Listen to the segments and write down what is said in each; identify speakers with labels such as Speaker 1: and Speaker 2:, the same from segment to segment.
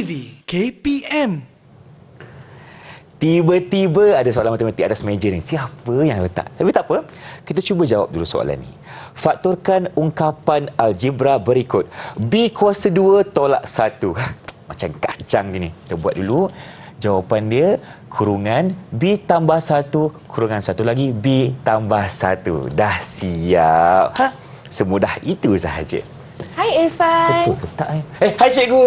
Speaker 1: TV KPM.
Speaker 2: Tiba-tiba ada soalan matematik atas meja ni. Siapa yang letak? Tapi tak apa. Kita cuba jawab dulu soalan ni. Faktorkan ungkapan algebra berikut. B kuasa 2 tolak 1. Macam kacang gini. Kita buat dulu. Jawapan dia kurungan B tambah 1 kurungan 1 lagi B tambah 1. Dah siap. Semudah itu sahaja.
Speaker 3: Hai Irfan.
Speaker 2: Betul ke tak? Hai cikgu.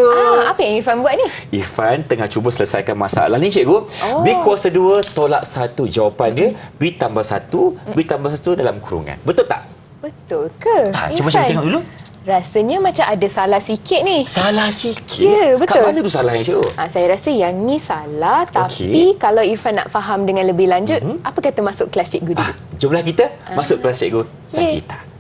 Speaker 3: Apa yang Irfan buat ni?
Speaker 2: Irfan tengah cuba selesaikan masalah ni cikgu. B kuasa 2 tolak 1. Jawapan dia B tambah 1 B tambah 1 dalam kurungan. Betul tak?
Speaker 3: Betul ke?
Speaker 2: Cuba kita tengok dulu.
Speaker 3: Rasanya macam ada salah sikit ni.
Speaker 2: Salah sikit?
Speaker 3: Ya, betul.
Speaker 2: Kat mana tu salahnya cikgu?
Speaker 3: Saya rasa yang ni salah. Tapi kalau Irfan nak faham dengan lebih lanjut, apa kata masuk kelas cikgu dulu?
Speaker 2: Jomlah kita masuk kelas cikgu Sangita.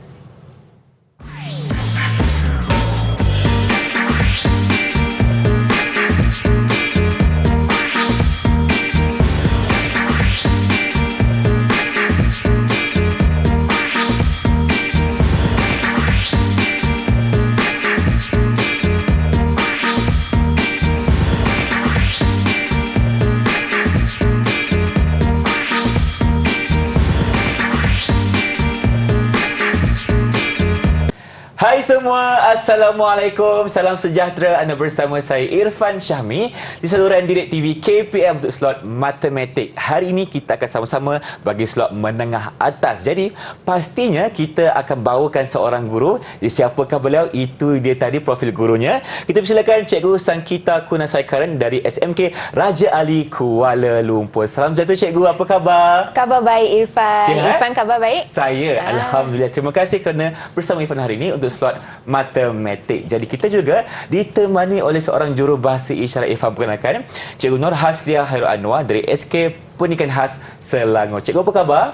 Speaker 2: Hai semua, Assalamualaikum, salam sejahtera. Anda bersama saya Irfan Syahmi di saluran Direct TV KPM untuk slot matematik. Hari ini kita akan sama-sama bagi slot menengah atas. Jadi pastinya kita akan bawakan seorang guru. Jadi, siapakah beliau? Itu dia tadi profil gurunya. Kita persilakan Cikgu Sangita Kunasaikaran dari SMK Raja Ali Kuala Lumpur. Salam sejahtera Cikgu, apa khabar?
Speaker 3: Khabar baik Irfan. Irfan khabar baik?
Speaker 2: Saya Alhamdulillah. Terima kasih kerana bersama Irfan hari ini untuk slot matematik. Jadi kita juga ditemani oleh seorang jurubahasa isyarat Irfan. Perkenalkan Cikgu Nur Hasriah Hairul Anwar dari SK Pendidikan Khas Selangor. Cikgu, apa khabar?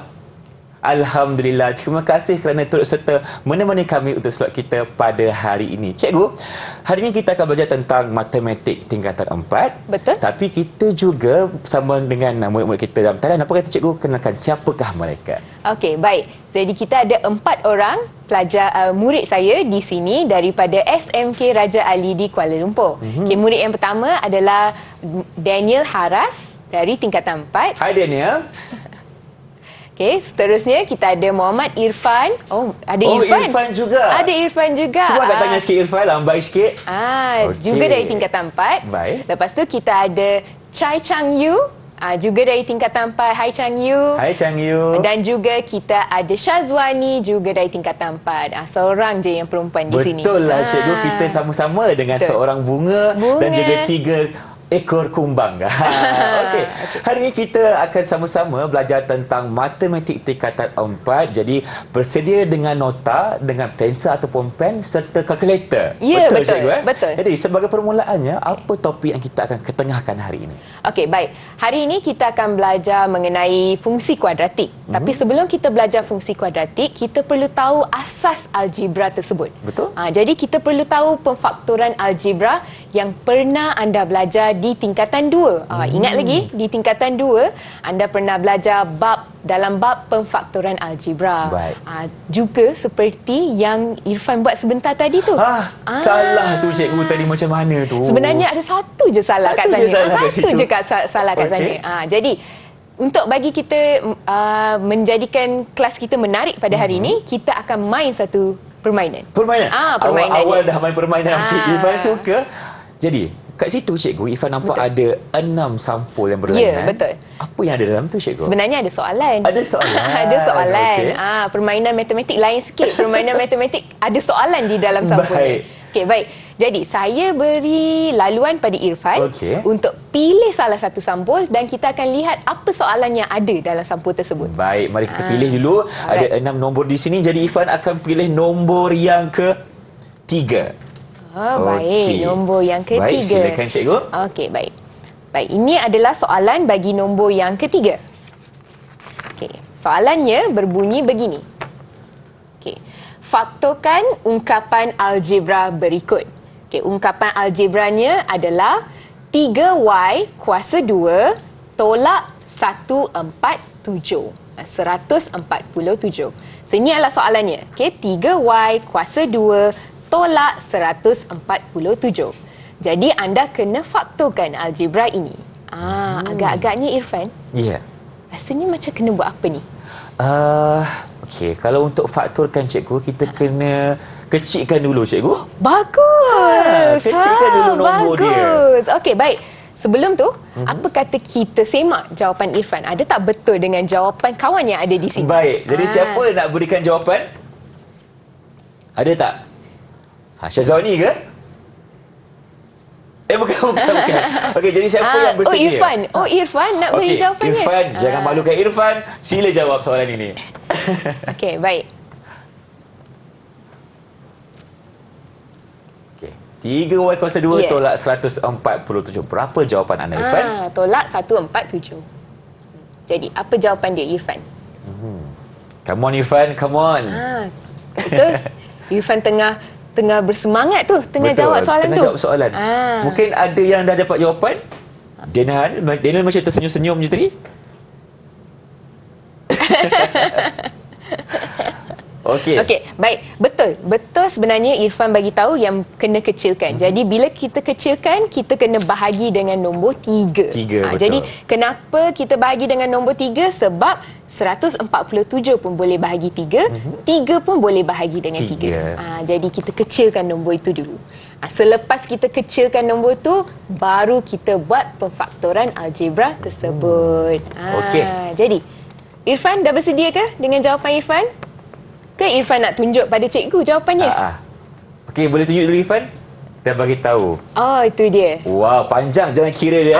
Speaker 2: Alhamdulillah. Terima kasih kerana turut serta menemani kami untuk slot kita pada hari ini. Cikgu, hari ini kita akan belajar tentang matematik tingkatan 4.
Speaker 3: Betul.
Speaker 2: Tapi kita juga bersama dengan murid-murid kita dalam talian. Apa kata cikgu, kenalkan siapakah mereka?
Speaker 3: Okey, baik. Jadi kita ada 4 orang pelajar murid saya di sini daripada SMK Raja Ali di Kuala Lumpur. Okey, murid yang pertama adalah Daniel Haras dari tingkatan 4.
Speaker 2: Hai Daniel.
Speaker 3: Okey, seterusnya kita ada Muhammad Irfan. Ada Irfan.
Speaker 2: Irfan juga.
Speaker 3: Ada Irfan juga.
Speaker 2: Cuba agak tanya sikit Irfan, lambai sikit.
Speaker 3: Juga dari tingkatan 4.
Speaker 2: Baik.
Speaker 3: Lepas tu kita ada Chai Chang Yu. Juga dari tingkatan 4. Hai Chang Yu.
Speaker 2: Hai Chang Yu.
Speaker 3: Dan juga kita ada Syazwani juga dari tingkatan 4. Seorang je yang perempuan di sini.
Speaker 2: Betul lah cikgu, kita sama-sama dengan seorang bunga dan juga 3 ekor kumbang. Okey. Hari ini kita akan sama-sama belajar tentang matematik tingkatan 4. Jadi bersedia dengan nota, dengan pensel ataupun pen serta kalkulator.
Speaker 3: Ya, betul
Speaker 2: cikgu,
Speaker 3: betul.
Speaker 2: Jadi sebagai permulaannya, apa topik yang kita akan ketengahkan hari ini?
Speaker 3: Okey, baik. Hari ini kita akan belajar mengenai fungsi kuadratik. Tapi sebelum kita belajar fungsi kuadratik, kita perlu tahu asas algebra tersebut.
Speaker 2: Betul.
Speaker 3: Jadi kita perlu tahu pemfaktoran algebra yang pernah anda belajar di tingkatan 2. Ingat lagi, di tingkatan 2 anda pernah belajar dalam bab pemfaktoran algebra.
Speaker 2: Baik.
Speaker 3: Juga seperti yang Irfan buat sebentar tadi tu.
Speaker 2: Salah tu cikgu tadi macam mana tu?
Speaker 3: Sebenarnya ada satu je salah kat sana. Satu je salah kat sana. Jadi untuk bagi kita menjadikan kelas kita menarik pada hari ini, kita akan main satu permainan.
Speaker 2: Permainan?
Speaker 3: Permainan
Speaker 2: awal dah main permainan. Irfan suka. Jadi, kat situ cikgu, Irfan nampak ada 6 sampul yang berlainan.
Speaker 3: Ya, betul.
Speaker 2: Apa yang ada dalam tu cikgu?
Speaker 3: Sebenarnya ada soalan.
Speaker 2: Ada soalan?
Speaker 3: Ada soalan.
Speaker 2: Okay.
Speaker 3: Permainan matematik lain sikit. Permainan matematik ada soalan di dalam sampul ni. Okey, baik. Jadi, saya beri laluan pada Irfan untuk pilih salah satu sampul dan kita akan lihat apa soalan yang ada dalam sampul tersebut.
Speaker 2: Baik, mari kita pilih dulu. Ada 6 nombor di sini. Jadi, Irfan akan pilih nombor yang ke-3.
Speaker 3: Baik, nombor yang ke-3.
Speaker 2: Baik, silakan cikgu.
Speaker 3: Okey, baik. Baik, ini adalah soalan bagi nombor yang ke-3. Okey, soalannya berbunyi begini. Okey, faktorkan ungkapan algebra berikut. Okey, ungkapan algebranya adalah 3y kuasa 2 tolak 147. 147. So, ini adalah soalannya. Okey, 3y kuasa 2 tolak 147. Jadi anda kena faktorkan algebra ini. Agak-agaknya Irfan,
Speaker 2: Ya.
Speaker 3: rasanya macam kena buat apa ni?
Speaker 2: Okey, kalau untuk faktorkan cikgu, kita kena kecilkan dulu cikgu.
Speaker 3: Bagus.
Speaker 2: Kecilkan dulu nombor dia.
Speaker 3: bagus. Okey, baik. Sebelum tu, apa kata kita semak jawapan Irfan? Ada tak betul dengan jawapan kawan yang ada di sini?
Speaker 2: Baik, jadi siapa nak berikan jawapan? Ada tak? Syazwani ke? Bukan. Okey, jadi siapa yang bersedia?
Speaker 3: Irfan nak beri
Speaker 2: Okey,
Speaker 3: jawapannya.
Speaker 2: Irfan, jangan malukan Irfan. Sila jawab soalan ini.
Speaker 3: Okey, baik.
Speaker 2: Okey. 3y kuasa 2
Speaker 3: Ya.
Speaker 2: tolak 147. Berapa jawapan anda, Irfan?
Speaker 3: Tolak 147. Jadi, apa jawapan dia, Irfan?
Speaker 2: Come on, Irfan. Come on.
Speaker 3: Betul. Irfan tengah bersemangat tu, tengah
Speaker 2: Betul,
Speaker 3: jawab soalan
Speaker 2: tengah
Speaker 3: tu.
Speaker 2: jawab soalan. Mungkin ada yang dah dapat jawapan. Daniel macam tersenyum-senyum macam tadi. Okey.
Speaker 3: Okey, baik. Betul sebenarnya Irfan bagi tahu yang kena kecilkan. Jadi bila kita kecilkan, kita kena bahagi dengan nombor 3.
Speaker 2: 3, betul.
Speaker 3: Jadi kenapa kita bahagi dengan nombor 3? Sebab 147 pun boleh bahagi 3, 3 pun boleh bahagi dengan 3. Jadi kita kecilkan nombor itu dulu. Selepas kita kecilkan nombor tu, baru kita buat pemfaktoran algebra tersebut.
Speaker 2: Okey.
Speaker 3: Jadi, Irfan dah bersedia ke dengan jawapan Irfan? Ke Irfan nak tunjuk pada cikgu jawapannya?
Speaker 2: Okey, boleh tunjuk dulu Irfan? Dan bagi tahu.
Speaker 3: Oh, itu dia.
Speaker 2: Wow, panjang jalan kira dia.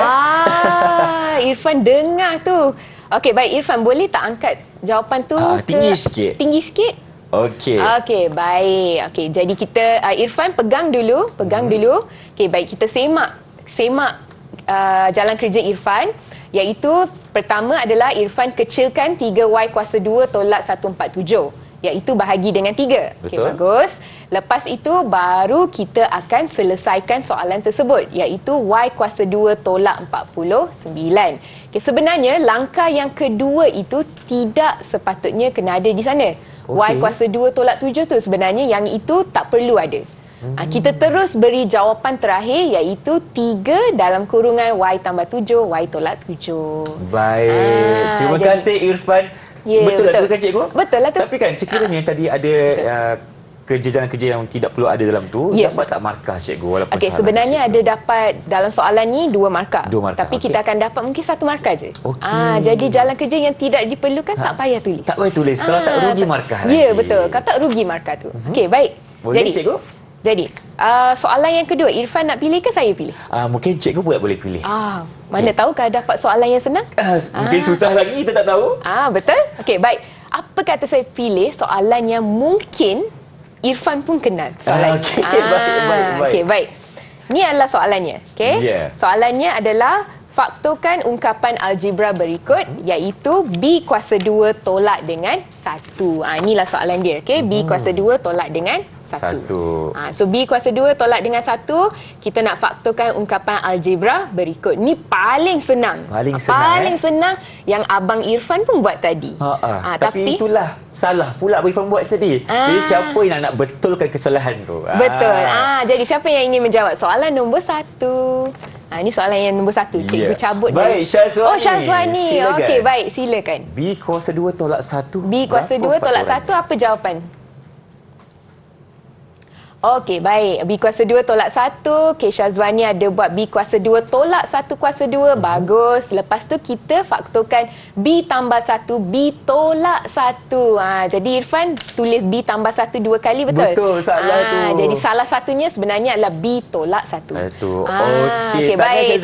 Speaker 3: Irfan dengar tu. Okey, baik Irfan, boleh tak angkat jawapan tu
Speaker 2: tinggi sikit.
Speaker 3: Tinggi sikit?
Speaker 2: Okey.
Speaker 3: Okey, baik. Okey, jadi kita Irfan pegang dulu. Okey, baik, kita semak jalan kerja Irfan, iaitu pertama adalah Irfan kecilkan 3y kuasa 2 tolak 147, iaitu bahagi dengan 3. Okey, bagus. Lepas itu baru kita akan selesaikan soalan tersebut, iaitu y kuasa 2 tolak 49. Okey, sebenarnya langkah yang kedua itu tidak sepatutnya kena ada di sana. Y kuasa 2 tolak 7 tu sebenarnya yang itu tak perlu ada. Kita terus beri jawapan terakhir, iaitu 3 dalam kurungan y tambah 7, y tolak 7.
Speaker 2: Baik. Terima kasih Irfan.
Speaker 3: Ya,
Speaker 2: betul lah tu kan cikgu?
Speaker 3: Betul lah tu.
Speaker 2: Tapi kan sekiranya tadi ada jalan kerja yang tidak perlu ada dalam tu, dapat tak markah cikgu walaupun
Speaker 3: Okey, sebenarnya ada dapat dalam soalan ni 2 markah. Tapi kita akan dapat mungkin 1 markah je. Jadi jalan kerja yang tidak diperlukan tak payah tulis.
Speaker 2: Tak payah tulis. Kalau tak rugi markah
Speaker 3: nanti. Ya, betul. Kalau tak rugi markah tu. Okey, baik.
Speaker 2: Boleh cikgu?
Speaker 3: Jadi, soalan yang kedua, Irfan nak pilih ke saya pilih?
Speaker 2: Mungkin cikgu pula boleh pilih.
Speaker 3: Mana tahukah dapat soalan yang senang?
Speaker 2: Mungkin susah lagi, kita tak tahu.
Speaker 3: Betul? Okey, baik. Apa kata saya pilih soalan yang mungkin Irfan pun kenal soalan.
Speaker 2: Okey, baik.
Speaker 3: Okey, baik. Ini adalah soalannya. Okey? Soalannya adalah faktorkan ungkapan algebra berikut, iaitu b kuasa 2 tolak dengan 1. Inilah soalan dia. Okey, b kuasa 2 tolak dengan 1. So b kuasa 2 tolak dengan 1, kita nak faktorkan ungkapan algebra berikut. Ni paling senang. Paling senang yang abang Irfan pun buat tadi.
Speaker 2: Tapi itulah salah pula Irfan buat tadi. Jadi siapa yang nak betulkan kesalahan tu?
Speaker 3: Betul. Jadi siapa yang ingin menjawab soalan nombor 1? Ini soalan yang nombor 1. Cikgu cabut dia.
Speaker 2: Baik, Syazwani.
Speaker 3: Syazwani. Okey, baik. Silakan.
Speaker 2: B kuasa 2 tolak 1.
Speaker 3: B kuasa 2 tolak 1, apa jawapan? Okey, baik. B kuasa 2 tolak 1. Okey, Syazwani ada buat B kuasa 2 tolak 1 kuasa 2. Bagus. Lepas tu kita faktorkan B tambah 1, B tolak 1. Jadi Irfan tulis B tambah 1 2 kali, betul?
Speaker 2: Betul, salah tu.
Speaker 3: Jadi salah satunya sebenarnya adalah B tolak 1.
Speaker 2: Okey,
Speaker 3: baik.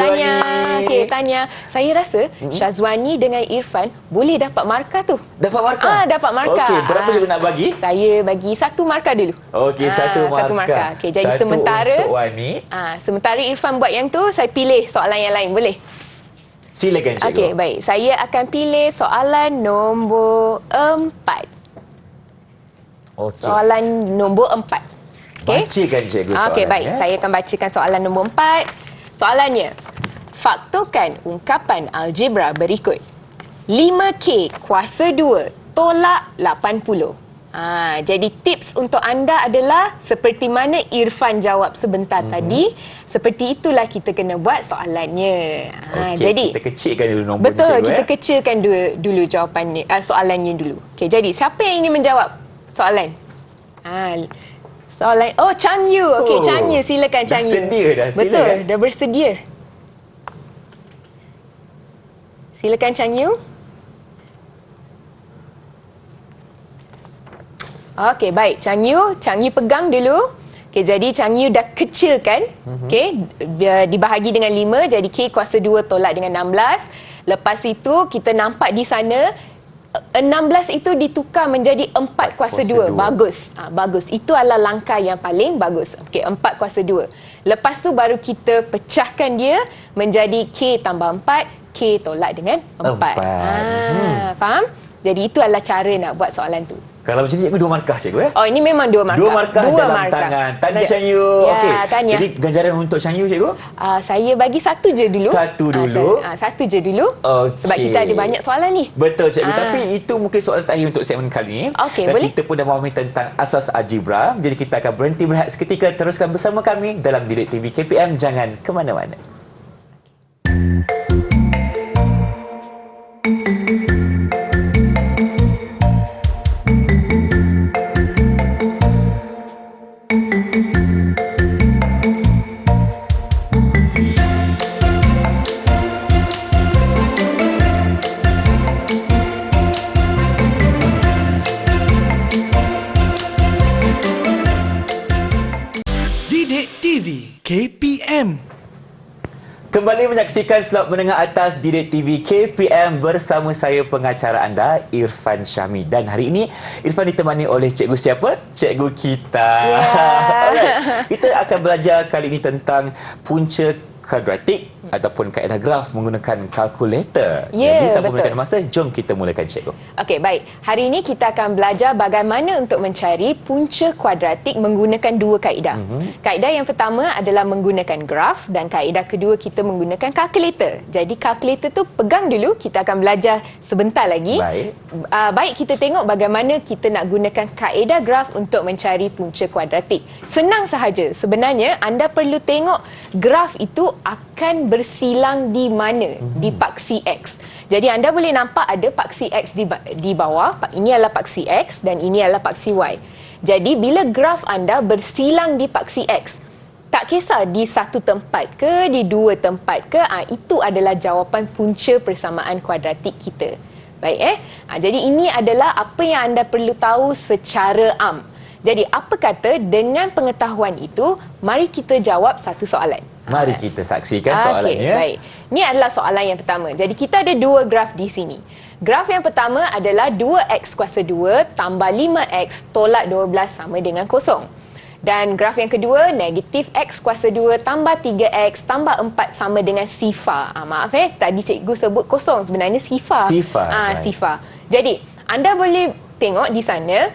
Speaker 3: Tanya. Saya rasa Syazwani dengan Irfan boleh dapat markah tu.
Speaker 2: Dapat markah?
Speaker 3: Dapat markah.
Speaker 2: Okey, berapa cikgu nak bagi?
Speaker 3: Saya bagi 1 markah dulu.
Speaker 2: Okey, 1 markah.
Speaker 3: 1 markah. Okey, jadi
Speaker 2: satu
Speaker 3: sementara
Speaker 2: untuk Wani.
Speaker 3: Sementara Irfan buat yang tu, saya pilih soalan yang lain, boleh?
Speaker 2: Silakan cikgu.
Speaker 3: Okey, baik. Saya akan pilih soalan nombor 4. Soalan nombor 4. Okey.
Speaker 2: Bacakan cikgu soalan.
Speaker 3: Okey, baik. Saya akan bacakan soalan nombor 4. Soalannya, faktorkan ungkapan algebra berikut. 5K kuasa 2 tolak 80. Jadi tips untuk anda adalah seperti mana Irfan jawab sebentar tadi, seperti itulah kita kena buat soalannya. Jadi
Speaker 2: kita kecilkan dulu nombor
Speaker 3: betul,
Speaker 2: cikgu,
Speaker 3: kita kecilkan dulu jawapannya, soalannya dulu. Okey, jadi siapa yang ingin menjawab soalan? Soalan, Chang Yu. Okey, Chang Yu, silakan Chang Yu.
Speaker 2: Dah sedia.
Speaker 3: Betul, dah bersedia. Silakan Chang Yu. Okey, baik. Chang Yu pegang dulu. Okey, jadi Chang Yu dah kecilkan. Okey, dibahagi dengan 5, jadi K kuasa 2 tolak dengan 16. Lepas itu kita nampak di sana 16 itu ditukar menjadi 4 kuasa 2. Bagus. Bagus. Itu adalah langkah yang paling bagus. Okey, 4 kuasa 2. Lepas tu baru kita pecahkan dia menjadi K tambah 4, K tolak dengan 4. Faham? Jadi itu adalah cara nak buat soalan tu.
Speaker 2: Kalau macam ni, cikgu 2 markah, cikgu.
Speaker 3: Ini memang 2 markah.
Speaker 2: 2 markah dalam tangan. Tanya Chang Yu. Okey. Jadi ganjaran untuk Chang Yu, cikgu?
Speaker 3: Saya bagi 1 je dulu.
Speaker 2: 1 dulu.
Speaker 3: 1 je dulu.
Speaker 2: Okay.
Speaker 3: Sebab kita ada banyak soalan ni.
Speaker 2: Betul, cikgu. Tapi itu mungkin soalan terakhir untuk segmen kali ini.
Speaker 3: Okey,
Speaker 2: dan
Speaker 3: boleh.
Speaker 2: kita pun dah memahami tentang asas algebra. Jadi kita akan berhenti berehat seketika. Teruskan bersama kami dalam Didik TV KPM. Jangan ke mana-mana.
Speaker 1: Didik TV KPM.
Speaker 2: Kembali menyaksikan slot menengah atas Didik TV KPM bersama saya pengacara anda, Irfan Syahmi. Dan hari ini, Irfan ditemani oleh cikgu siapa? Cikgu kita. Alright. Kita akan belajar kali ini tentang punca kuadratik ataupun kaedah graf menggunakan kalkulator. Jadi tanpa menggunakan masa, jom kita mulakan, cikgu.
Speaker 3: Okey, baik. Hari ini kita akan belajar bagaimana untuk mencari punca kuadratik menggunakan 2 kaedah. Kaedah yang pertama adalah menggunakan graf dan kaedah kedua kita menggunakan kalkulator. Jadi kalkulator tu pegang dulu, kita akan belajar sebentar lagi. Baik, kita tengok bagaimana kita nak gunakan kaedah graf untuk mencari punca kuadratik. Senang sahaja. Sebenarnya anda perlu tengok graf itu akan bersilang di mana, di paksi X. Jadi anda boleh nampak ada paksi X di bawah. Ini adalah paksi X dan ini adalah paksi Y. Jadi bila graf anda bersilang di paksi X, tak kisah di satu tempat ke, di 2 tempat ke, itu adalah jawapan punca persamaan kuadratik kita. Baik jadi ini adalah apa yang anda perlu tahu secara am. Jadi apa kata dengan pengetahuan itu, mari kita jawab satu soalan.
Speaker 2: Mari kita saksikan soalannya.
Speaker 3: Baik. Ini adalah soalan yang pertama. Jadi kita ada 2 graf di sini. Graf yang pertama adalah 2x kuasa 2 tambah 5x tolak 12 sama dengan kosong. Dan graf yang kedua, negatif x kuasa 2 tambah 3x tambah 4 sama dengan sifar. Maaf tadi cikgu sebut kosong, sebenarnya sifar. Sifar. Jadi, anda boleh tengok di sana,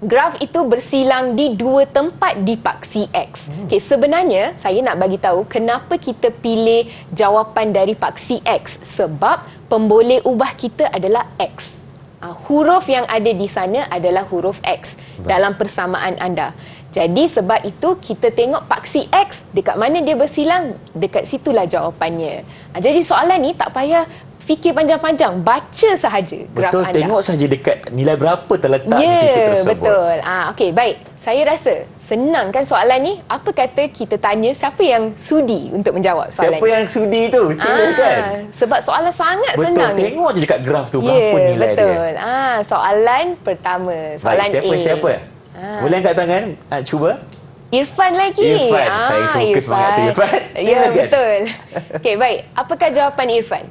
Speaker 3: graf itu bersilang di 2 tempat di paksi X. Okey, sebenarnya saya nak bagi tahu kenapa kita pilih jawapan dari paksi X. Sebab pemboleh ubah kita adalah X. Huruf yang ada di sana adalah huruf X dalam persamaan anda. Jadi sebab itu kita tengok paksi X dekat mana dia bersilang, dekat situlah jawapannya. Jadi soalan ni tak payah fikir panjang-panjang, baca sahaja graf
Speaker 2: betul,
Speaker 3: anda.
Speaker 2: tengok sahaja dekat nilai berapa terletak di titik tersebut.
Speaker 3: Betul. Okey, baik. Saya rasa senang kan soalan ni? Apa kata kita tanya siapa yang sudi untuk menjawab soalan
Speaker 2: siapa yang sudi tu? Silakan.
Speaker 3: Sebab soalan sangat
Speaker 2: betul,
Speaker 3: senang ni.
Speaker 2: Tengok je dekat graf tu berapa nilai
Speaker 3: betul.
Speaker 2: dia.
Speaker 3: Soalan pertama. Soalan
Speaker 2: baik, siapa? Boleh angkat tangan? Cuba.
Speaker 3: Irfan lagi.
Speaker 2: Irfan. Saya suka semangat tu, Irfan.
Speaker 3: Ya, betul. Okey, baik. Apakah jawapan Irfan?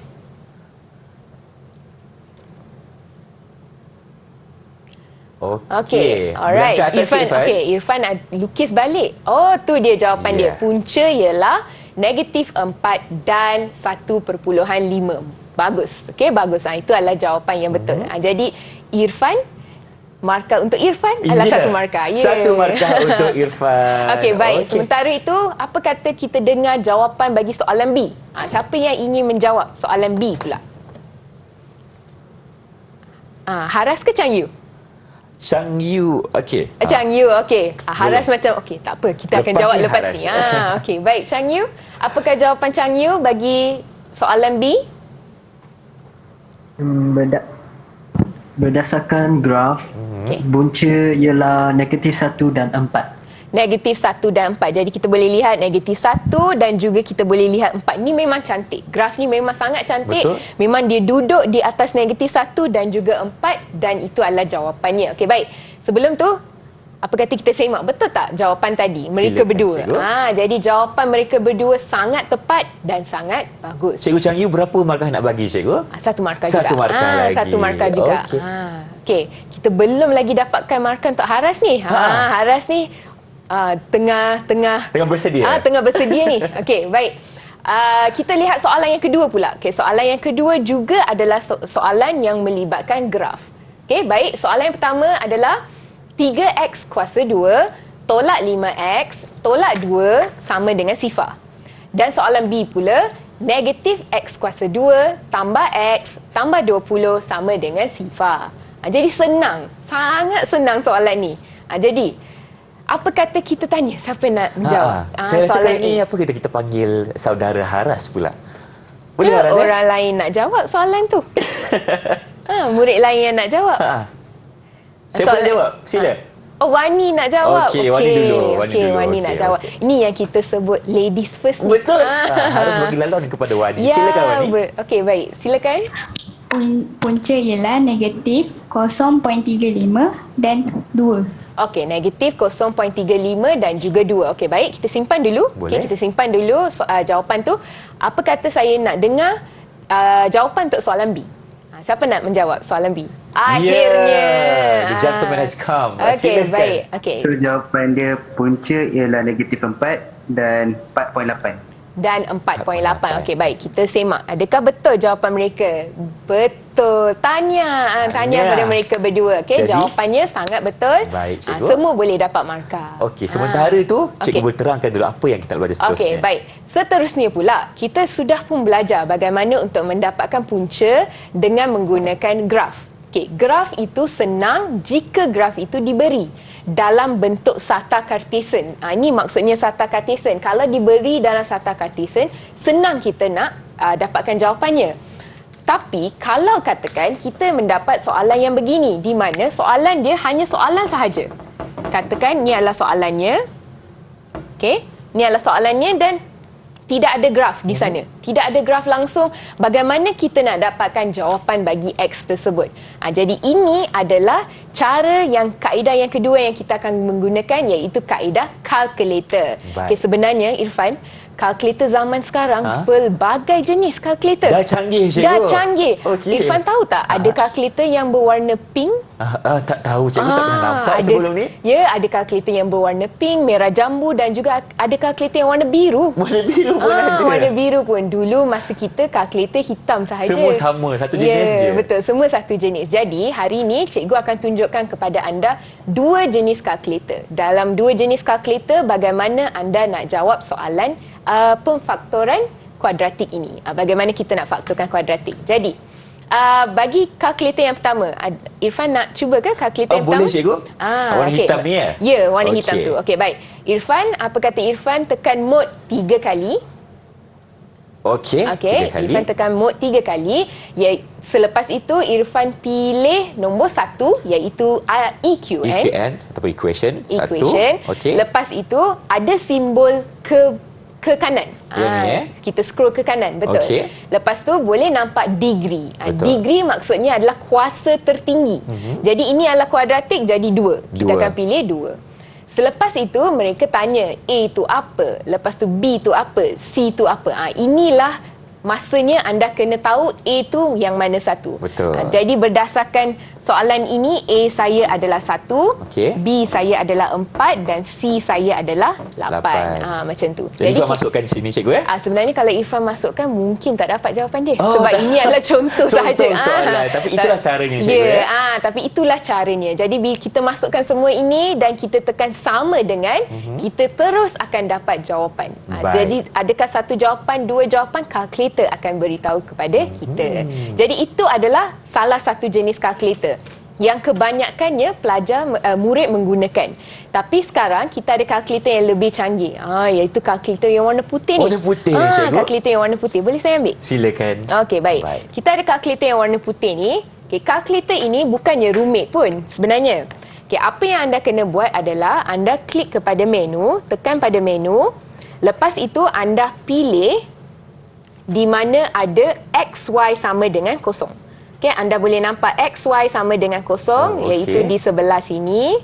Speaker 3: Okey. Alright. Irfan lukis balik. Tu dia jawapan dia. Punca ialah negatif 4 dan 1.5. Bagus. Okey, bagus. Itu adalah jawapan yang betul. Jadi Irfan, markah untuk Irfan adalah 1 markah.
Speaker 2: Satu markah untuk Irfan.
Speaker 3: Okey, baik. Sementara itu, apa kata kita dengar jawapan bagi soalan B? Siapa yang ingin menjawab soalan B pula? Haras ke Chang Yu?
Speaker 2: Changyu. Okey.
Speaker 3: Changyu, okey. Haras macam, okey, tak apa. Kita akan
Speaker 2: Lepas
Speaker 3: jawab
Speaker 2: ni
Speaker 3: lepas
Speaker 2: Haras.
Speaker 3: ni. Okey, baik. Changyu, apakah jawapan Changyu bagi soalan B?
Speaker 4: Berdasarkan graf,
Speaker 3: Okey.
Speaker 4: punca ialah -1 dan 4.
Speaker 3: Negatif 1 dan 4. Jadi kita boleh lihat negatif 1 dan juga kita boleh lihat 4. Ni memang cantik. Graf ni memang sangat cantik.
Speaker 2: Betul.
Speaker 3: Memang dia duduk di atas negatif 1 dan juga 4 dan itu adalah jawapannya. Okey, baik. Sebelum tu, apa kata kita semak? Betul tak jawapan tadi? Mereka
Speaker 2: Silakan,
Speaker 3: berdua.
Speaker 2: cikgu.
Speaker 3: Jadi jawapan mereka berdua sangat tepat dan sangat bagus.
Speaker 2: Cikgu Changyu berapa markah nak bagi cikgu?
Speaker 3: Satu markah
Speaker 2: Satu
Speaker 3: juga.
Speaker 2: markah lagi.
Speaker 3: Satu markah juga.
Speaker 2: Okey.
Speaker 3: Okey, kita belum lagi dapatkan markah untuk Haras ni. Haras ni tengah
Speaker 2: bersedia.
Speaker 3: tengah bersedia ni. Okey, baik. Kita lihat soalan yang kedua pula. Okey, soalan yang kedua juga adalah soalan yang melibatkan graf. Okey, baik. Soalan yang pertama adalah 3x kuasa 2 tolak 5x tolak 2 sama dengan sifar. Dan soalan B pula, negatif x kuasa 2 tambah x tambah 20 sama dengan sifar. Jadi senang. Sangat senang soalan ni. Jadi apa kata kita tanya siapa nak menjawab
Speaker 2: Saya rasa
Speaker 3: soalan
Speaker 2: kali ni apa kita panggil saudara Haras pula.
Speaker 3: Boleh
Speaker 2: Haras,
Speaker 3: orang lain nak jawab soalan tu. Murid lain yang nak jawab.
Speaker 2: Saya boleh jawab. Sila.
Speaker 3: Oh, Wani nak jawab.
Speaker 2: Okey, Wani dulu.
Speaker 3: Okey, Wani nak jawab. Ini yang kita sebut ladies first ni.
Speaker 2: Betul. Harus bagi laluan kepada Wani. Silakan Wani.
Speaker 3: Okey, baik. Silakan.
Speaker 5: Punca ialah negatif 0.35 dan 2.
Speaker 3: Okey, negatif 0.35 dan juga 2. Okey, baik. Kita simpan dulu.
Speaker 2: Boleh.
Speaker 3: Okey, kita simpan dulu jawapan tu. Apa kata saya nak dengar jawapan untuk soalan B? Siapa nak menjawab soalan B? Akhirnya.
Speaker 2: The gentleman has come.
Speaker 3: Okey,
Speaker 2: Silakan.
Speaker 3: baik. Okey.
Speaker 6: So jawapan dia punca ialah negatif 4 dan 4.8.
Speaker 3: Dan 4.8. Okey, baik. Kita semak. Adakah betul jawapan mereka? Betul. Tanya pada mereka berdua. Okey,
Speaker 2: Jadi,
Speaker 3: jawapannya sangat betul.
Speaker 2: Baik, cikgu.
Speaker 3: Semua boleh dapat markah.
Speaker 2: Okey, sementara tu cikgu
Speaker 3: Okey.
Speaker 2: berterangkan dulu apa yang kita nak belajar seterusnya.
Speaker 3: Okey, baik. Seterusnya pula, kita sudah pun belajar bagaimana untuk mendapatkan punca dengan menggunakan graf. Okey, graf itu senang jika graf itu diberi dalam bentuk sata Cartesian. Ini maksudnya sata Cartesian. Kalau diberi dalam sata Cartesian, senang kita nak dapatkan jawapannya. Tapi kalau katakan kita mendapat soalan yang begini, di mana soalan dia hanya soalan sahaja. Katakan ni adalah soalannya. Okey, ni adalah soalannya dan tidak ada graf di sana. Tidak ada graf langsung. Bagaimana kita nak dapatkan jawapan bagi X tersebut? Jadi ini adalah kaedah yang kedua yang kita akan menggunakan, iaitu kaedah calculator. Okay, sebenarnya Irfan, kalkulator zaman sekarang pelbagai jenis kalkulator.
Speaker 2: Dah canggih, cikgu.
Speaker 3: Dah canggih.
Speaker 2: Okey.
Speaker 3: Irfan tahu tak ada kalkulator yang berwarna pink?
Speaker 2: Tak tahu, cikgu tak pernah nampak sebelum ni.
Speaker 3: Ya, ada kalkulator yang berwarna pink, merah jambu dan juga ada kalkulator yang warna biru.
Speaker 2: Warna biru pun ada.
Speaker 3: Warna biru pun. Dulu masa kita kalkulator hitam sahaja.
Speaker 2: Semua sama, satu jenis je.
Speaker 3: Ya, betul. Semua satu jenis. Jadi, hari ini cikgu akan tunjukkan kepada anda dua jenis kalkulator. Dalam dua jenis kalkulator, bagaimana anda nak jawab soalan pemfaktoran kuadratik ini. Bagaimana kita nak faktorkan kuadratik. Jadi, bagi kalkulator yang pertama, Irfan nak cuba ke kalkulator yang pertama?
Speaker 2: Boleh, cikgu. Warna hitam ni ya?
Speaker 3: Ya, warna hitam tu. Okey, baik. Irfan, apa kata Irfan tekan mode 3 kali.
Speaker 2: Okey, 3 kali.
Speaker 3: Irfan tekan mode 3 kali. Selepas itu, Irfan pilih nombor 1, iaitu EQN.
Speaker 2: EQN ataupun equation.
Speaker 3: Okey. Lepas itu, ada simbol ke kanan. Kita scroll ke kanan, betul.
Speaker 2: Okey.
Speaker 3: Lepas tu boleh nampak degree.
Speaker 2: Betul.
Speaker 3: Degree maksudnya adalah kuasa tertinggi. Jadi ini adalah kuadratik, jadi 2. Kita akan pilih 2. Selepas itu mereka tanya A itu apa, lepas tu B itu apa, C itu apa. Inilah masanya anda kena tahu A tu yang mana satu.
Speaker 2: Betul.
Speaker 3: Jadi berdasarkan soalan ini, A saya adalah 1,
Speaker 2: Okey.
Speaker 3: B saya adalah 4 dan C saya adalah 8. Macam tu.
Speaker 2: Jadi Irfan masukkan di sini, cikgu
Speaker 3: sebenarnya kalau Irfan masukkan mungkin tak dapat jawapan dia. Sebab ini adalah contoh sahaja.
Speaker 2: Contoh soalan. Tapi itulah caranya, cikgu.
Speaker 3: Tapi itulah caranya. Jadi bila kita masukkan semua ini dan kita tekan sama dengan, kita terus akan dapat jawapan. Jadi adakah satu jawapan, dua jawapan, kalkulator akan beritahu kepada kita. Jadi itu adalah salah satu jenis kalkulator. yang kebanyakannya murid menggunakan. Tapi sekarang kita ada kalkulator yang lebih canggih. Iaitu kalkulator yang warna putih ni.
Speaker 2: Warna putih, cikgu.
Speaker 3: Kalkulator yang warna putih. Boleh saya ambil?
Speaker 2: Silakan.
Speaker 3: Okey, baik. Kita ada kalkulator yang warna putih ni. Okey, kalkulator ini bukannya rumit pun sebenarnya. Okey, apa yang anda kena buat adalah anda klik kepada menu, tekan pada menu. Lepas itu anda pilih di mana ada XY sama dengan kosong. Okey, anda boleh nampak XY sama dengan kosong, iaitu di sebelah sini.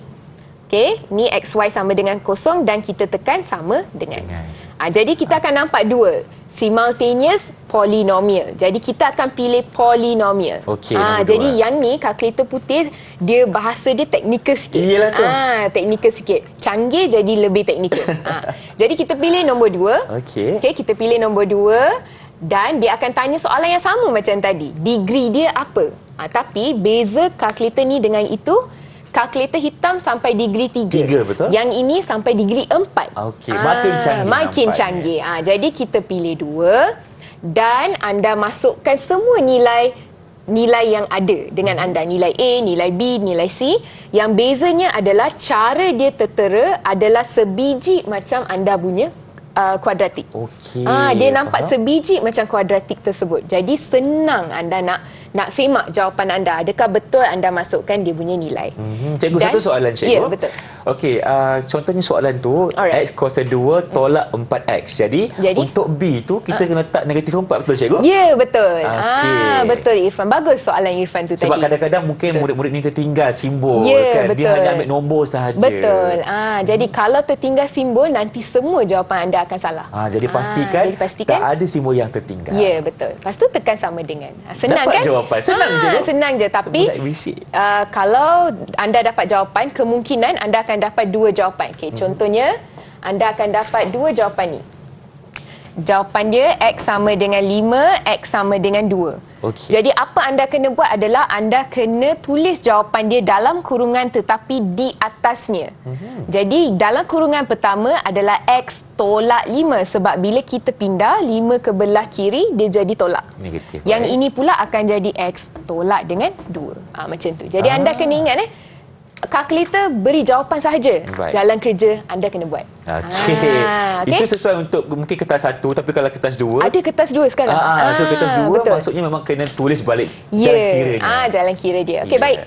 Speaker 3: Okey, ni XY sama dengan kosong dan kita tekan sama dengan. Jadi kita akan nampak dua, simultaneous polynomial. Jadi kita akan pilih polynomial.
Speaker 2: Okey,
Speaker 3: jadi yang ni kalkulator putih dia bahasa dia teknikal sikit.
Speaker 2: Iyalah tu.
Speaker 3: Teknikal sikit. Canggih jadi lebih teknikal. Jadi kita pilih nombor 2. Okey, kita pilih nombor 2. Dan dia akan tanya soalan yang sama macam tadi. Degree dia apa? Tapi beza kalkulator ni dengan itu, kalkulator hitam sampai degree 3.
Speaker 2: 3, betul?
Speaker 3: Yang ini sampai degree 4.
Speaker 2: Okey, makin canggih.
Speaker 3: Makin canggih. Jadi kita pilih 2 dan anda masukkan semua nilai yang ada dengan anda. Nilai A, nilai B, nilai C. Yang bezanya adalah cara dia tertera adalah sebiji macam anda punya kuadratik.
Speaker 2: Okey.
Speaker 3: Dia nampak sebiji macam kuadratik tersebut. Jadi senang anda nak semak jawapan anda. Adakah betul anda masukkan dia punya nilai?
Speaker 2: Cikgu, satu soalan cikgu.
Speaker 3: Ya, betul.
Speaker 2: Okey, contohnya soalan tu X kuasa 2 tolak 4X. Jadi untuk B tu kita kena letak negatif 4, betul cikgu?
Speaker 3: Ya, betul.
Speaker 2: Okay.
Speaker 3: Betul Irfan. Bagus soalan Irfan tu
Speaker 2: Sebab
Speaker 3: tadi.
Speaker 2: kadang-kadang mungkin murid-murid ni tertinggal simbol
Speaker 3: Ya,
Speaker 2: kan.
Speaker 3: betul.
Speaker 2: Dia hanya ambil nombor sahaja.
Speaker 3: Betul. Jadi kalau tertinggal simbol nanti semua jawapan anda akan salah.
Speaker 2: Jadi pastikan tak ada simbol yang tertinggal.
Speaker 3: Ya, betul. Lepas tu tekan sama dengan. Senang
Speaker 2: dapat
Speaker 3: kan?
Speaker 2: Jawapan. Senang je.
Speaker 3: Senang je. Tapi kalau anda dapat jawapan, kemungkinan anda akan dapat 2 jawapan. Okey, contohnya anda akan dapat 2 jawapan ni. Jawapan dia X sama dengan 5, X sama dengan 2. Jadi apa anda kena buat adalah anda kena tulis jawapan dia dalam kurungan tetapi di atasnya. Jadi dalam kurungan pertama adalah X tolak 5 sebab bila kita pindah 5 ke belah kiri dia jadi tolak.
Speaker 2: Negatif.
Speaker 3: Yang ini pula akan jadi X tolak dengan 2. Macam tu. Jadi anda kena ingat kalkulator beri jawapan sahaja. Jalan kerja anda kena buat.
Speaker 2: Okey. Itu sesuai untuk mungkin kertas 1, tapi kalau kertas 2
Speaker 3: ada kertas 2 sekarang.
Speaker 2: So kertas 2
Speaker 3: betul.
Speaker 2: maksudnya memang kena tulis balik jalan kiranya.
Speaker 3: Jalan kira dia. Okey, baik.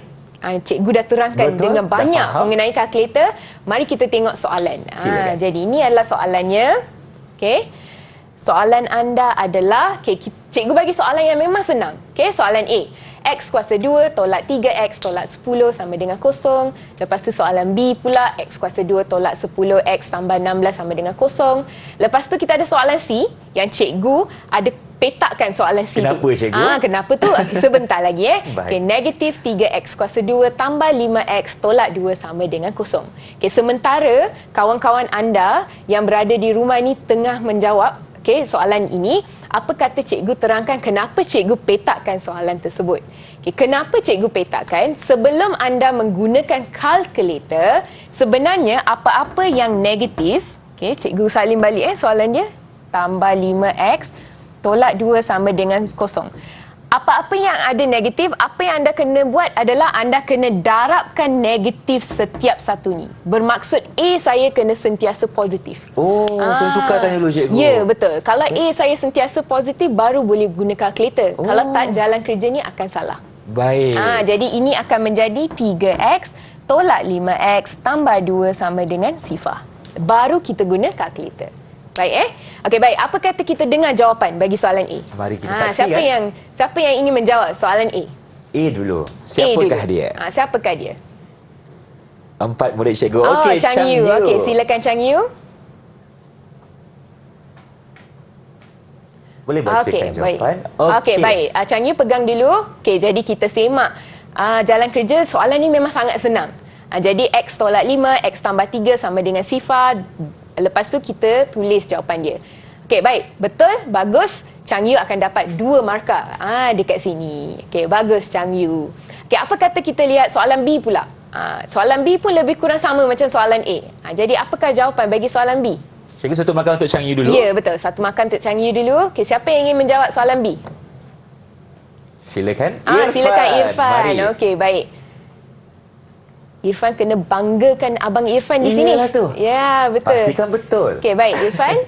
Speaker 3: Cikgu dah terangkan dengan banyak mengenai kalkulator. Mari kita tengok soalan. Jadi ini adalah soalannya. Okey. Soalan anda adalah, cikgu bagi soalan yang memang senang. Okey, soalan A. X kuasa 2 tolak 3X tolak 10 sama dengan 0. Lepas tu soalan B pula, X kuasa 2 tolak 10, X tambah 16 sama dengan 0. Lepas tu kita ada soalan C yang cikgu ada petakan soalan C
Speaker 2: kenapa,
Speaker 3: tu.
Speaker 2: Cikgu?
Speaker 3: Kenapa tu? Sebentar lagi. Okay, negatif 3X kuasa 2 tambah 5X tolak 2 sama dengan 0. Okay, sementara kawan-kawan anda yang berada di rumah ni tengah menjawab soalan ini, apa kata cikgu terangkan kenapa cikgu petakan soalan tersebut. Kenapa cikgu petakan? Sebelum anda menggunakan kalkulator, sebenarnya apa-apa yang negatif, cikgu salin balik soalan dia, tambah 5X tolak 2 sama dengan 0. Apa-apa yang ada negatif, apa yang anda kena buat adalah anda kena darabkan negatif setiap satu ni. Bermaksud A saya kena sentiasa positif.
Speaker 2: Kena tukar tanya dulu cikgu.
Speaker 3: Ya, betul. Kalau A saya sentiasa positif, baru boleh guna kalkulator. Kalau tak, jalan kerja ni akan salah.
Speaker 2: Baik.
Speaker 3: Jadi ini akan menjadi 3X tolak 5X tambah 2 sama dengan sifar. Baru kita guna kalkulator. Baik Okey, baik. Apa kata kita dengar jawapan bagi soalan A?
Speaker 2: Mari kita saksikan.
Speaker 3: Siapa yang ingin menjawab soalan A?
Speaker 2: A dulu. Siapakah dia?
Speaker 3: Siapakah dia?
Speaker 2: 4 murid cikgu. Okey,
Speaker 3: Chang Yu. Okey, silakan Chang Yu.
Speaker 2: Boleh bacakan jawapan?
Speaker 3: Okey, baik. Chang Yu pegang dulu. Okey, jadi kita semak jalan kerja. Soalan ni memang sangat senang. Jadi X tolak 5, X tambah 3 sama dengan sifar. Lepas tu kita tulis jawapan dia. Okey, baik. Betul? Bagus. Chang Yu akan dapat 2 markah. Dekat sini. Okey, bagus Chang Yu. Okey, apa kata kita lihat soalan B pula? Soalan B pun lebih kurang sama macam soalan A. Jadi apakah jawapan bagi soalan B?
Speaker 2: Cikgu, 1 markah untuk Chang Yu dulu.
Speaker 3: Ya, betul. 1 markah untuk Chang Yu dulu. Okey, siapa yang ingin menjawab soalan B?
Speaker 2: Silakan.
Speaker 3: Silakan Irfan. Okey, baik. Irfan kena banggakan Abang Irfan di sini.
Speaker 2: Iyalah tu.
Speaker 3: Ya, betul.
Speaker 2: Pastikan betul.
Speaker 3: Okey, baik. Irfan,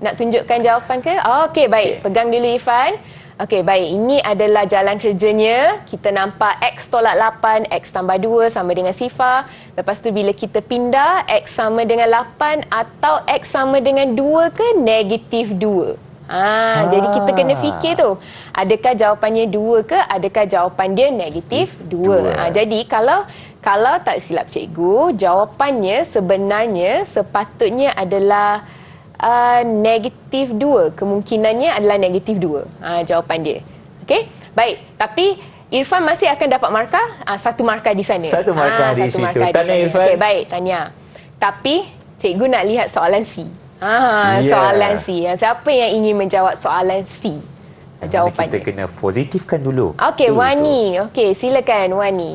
Speaker 3: nak tunjukkan jawapan ke? Okey, baik. Pegang dulu Irfan. Okey, baik. Ini adalah jalan kerjanya. Kita nampak X tolak 8, X tambah 2 sama dengan sifar. Lepas tu bila kita pindah, X sama dengan 8 atau X sama dengan 2 ke negatif 2. Jadi kita kena fikir tu. Adakah jawapannya 2 ke? Adakah jawapan dia negatif 2? Jadi kalau tak silap cikgu, jawapannya sebenarnya sepatutnya adalah negatif 2. Kemungkinannya adalah negatif 2. Jawapan dia. Okey? Baik. Tapi Irfan masih akan dapat markah. Satu markah di sana.
Speaker 2: Satu markah di situ. Tahniah Irfan.
Speaker 3: Okey, baik. Tahniah. Tapi cikgu nak lihat soalan C. Soalan C. Siapa yang ingin menjawab soalan C? Jawapannya.
Speaker 2: Kita kena positifkan dulu.
Speaker 3: Okey, Wani. Okey, silakan Wani.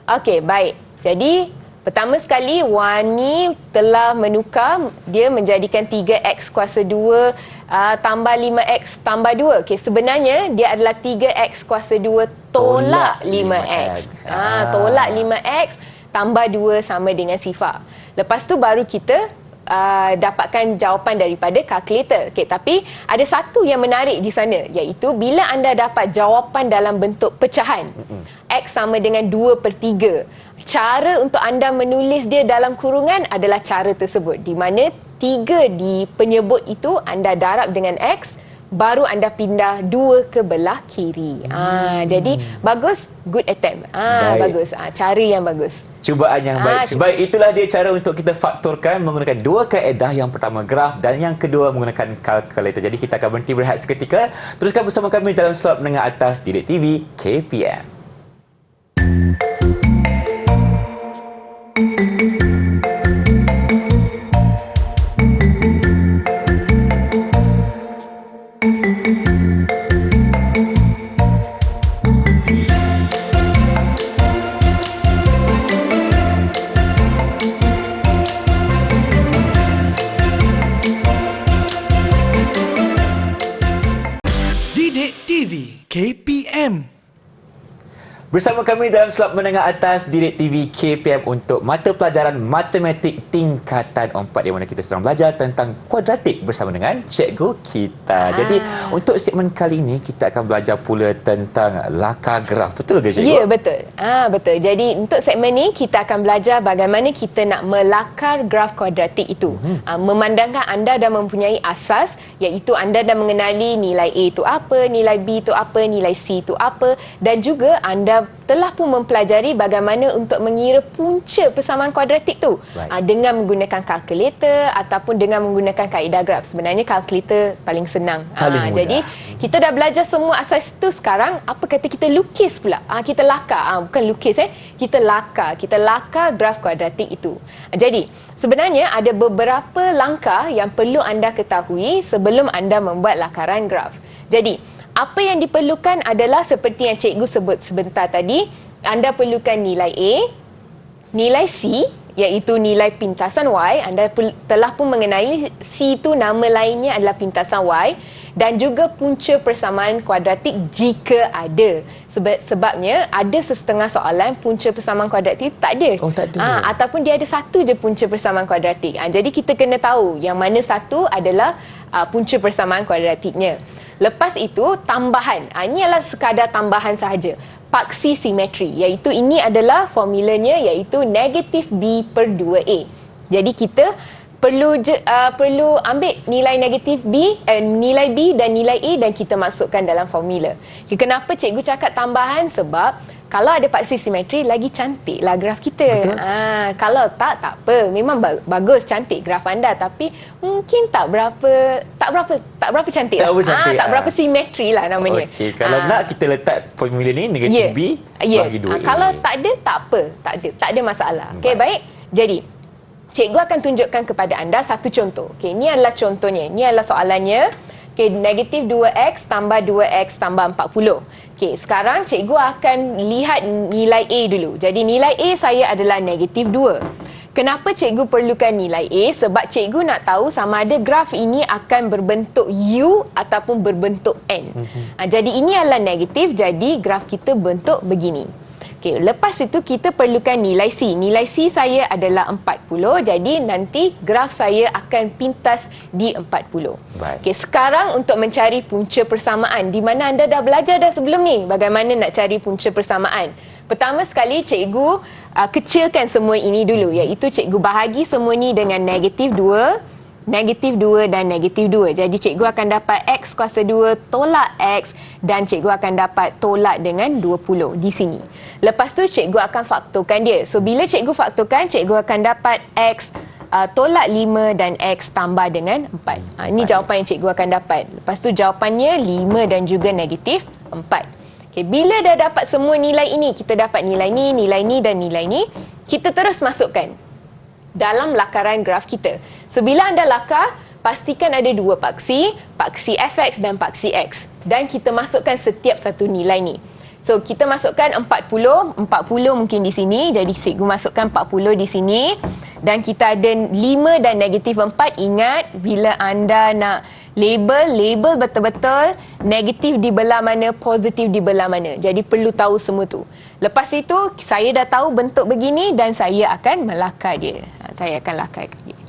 Speaker 3: Okey, baik. Jadi, pertama sekali, Wani telah menukar, dia menjadikan 3X kuasa 2 tambah 5X tambah 2. Okey, sebenarnya dia adalah 3X kuasa 2 tolak 5X. Tolak 5X tambah 2 sama dengan sifar. Lepas tu baru kita dapatkan jawapan daripada kalkulator. Okey, tapi ada satu yang menarik di sana, iaitu bila anda dapat jawapan dalam bentuk pecahan, X sama dengan 2/3. Cara untuk anda menulis dia dalam kurungan adalah cara tersebut, di mana 3 di penyebut itu anda darab dengan X, baru anda pindah 2 ke belah kiri. Jadi bagus, good attempt. Bagus. Cara yang bagus.
Speaker 2: Cubaan yang baik. Baik, itulah dia cara untuk kita faktorkan menggunakan dua kaedah. Yang pertama graf dan yang kedua menggunakan kalkulator. Jadi kita akan berhenti berehat seketika. Teruskan bersama kami dalam slot menengah atas Didik TV KPM.
Speaker 1: KPM.
Speaker 2: Bersama kami dalam slot menengah atas Didik TV KPM untuk mata pelajaran matematik tingkatan 4, di mana kita sedang belajar tentang kuadratik bersama dengan cikgu kita. Jadi untuk segmen kali ini kita akan belajar pula tentang lakar graf. Betul ke cikgu?
Speaker 3: Ya, betul. Betul. Jadi untuk segmen ini kita akan belajar bagaimana kita nak melakar graf kuadratik itu. Memandangkan anda dah mempunyai asas, iaitu anda dah mengenali nilai A itu apa, nilai B itu apa, nilai C itu apa, dan juga anda telah pun mempelajari bagaimana untuk mengira punca persamaan kuadratik tu dengan menggunakan kalkulator ataupun dengan menggunakan kaedah graf. Sebenarnya kalkulator paling senang. Jadi kita dah belajar semua asas tu. Sekarang apa kata kita lukis pula? Kita lakar. Bukan lukis kita lakar graf kuadratik itu. Jadi sebenarnya ada beberapa langkah yang perlu anda ketahui sebelum anda membuat lakaran graf. Jadi apa yang diperlukan adalah seperti yang cikgu sebut sebentar tadi. Anda perlukan nilai A, nilai C, iaitu nilai pintasan Y. Anda telah pun mengenali C itu nama lainnya adalah pintasan Y. Dan juga punca persamaan kuadratik jika ada. Sebabnya ada setengah soalan punca persamaan kuadratik tak ada.
Speaker 2: Tak ada.
Speaker 3: Ataupun dia ada satu je punca persamaan kuadratik. Jadi kita kena tahu yang mana satu adalah punca persamaan kuadratiknya. Lepas itu tambahan. Ini adalah sekadar tambahan sahaja. Paksi simetri, iaitu ini adalah formulanya, iaitu negatif B/2A. Jadi kita perlu ambil nilai negatif B, nilai B dan nilai A dan kita masukkan dalam formula. Kenapa cikgu cakap tambahan? Sebab kalau ada paksi simetri, lagi cantiklah graf kita. Kalau tak apa. Memang bagus, cantik graf anda, tapi mungkin tak berapa cantik. Tak berapa simetri lah namanya.
Speaker 2: Okey, kalau nak kita letak formula ni negatif B bagi 2A.
Speaker 3: Kalau tak ada, tak apa. Tak ada masalah. Okey, baik. Jadi cikgu akan tunjukkan kepada anda satu contoh. Okey, ini adalah contohnya. Ini adalah soalannya. Okey, negatif 2x tambah 2x tambah 40. Okey, sekarang cikgu akan lihat nilai A dulu. Jadi nilai A saya adalah negatif 2. Kenapa cikgu perlukan nilai A? Sebab cikgu nak tahu sama ada graf ini akan berbentuk U ataupun berbentuk N. Jadi ini adalah negatif, jadi graf kita bentuk begini. Okey, lepas itu kita perlukan nilai C. Nilai C saya adalah 40, jadi nanti graf saya akan pintas di 40.
Speaker 2: Baik.
Speaker 3: Okey, sekarang untuk mencari punca persamaan, di mana anda dah belajar dah sebelum ni bagaimana nak cari punca persamaan. Pertama sekali cikgu kecilkan semua ini dulu, iaitu cikgu bahagi semua ini dengan negatif 2 dan negatif 2. Jadi cikgu akan dapat X kuasa 2 tolak X dan cikgu akan dapat tolak dengan 20 di sini. Lepas tu cikgu akan faktorkan dia. So bila cikgu faktorkan, cikgu akan dapat X tolak 5 dan X tambah dengan 4. Ini jawapan yang cikgu akan dapat. Lepas tu jawapannya 5 dan juga negatif 4. Okay, bila dah dapat semua nilai ini, kita dapat nilai ni dan nilai ni, kita terus masukkan dalam lakaran graf kita. So, bila anda lakar, pastikan ada dua paksi fx dan paksi x. Dan kita masukkan setiap satu nilai ni. So, kita masukkan 40 mungkin di sini. Jadi, cikgu masukkan 40 di sini. Dan kita ada 5 dan negatif 4. Ingat, bila anda nak label betul-betul negatif di belah mana, positif di belah mana. Jadi perlu tahu semua tu. Lepas itu saya dah tahu bentuk begini dan saya akan melakar dia. Saya akan lakarkan dia.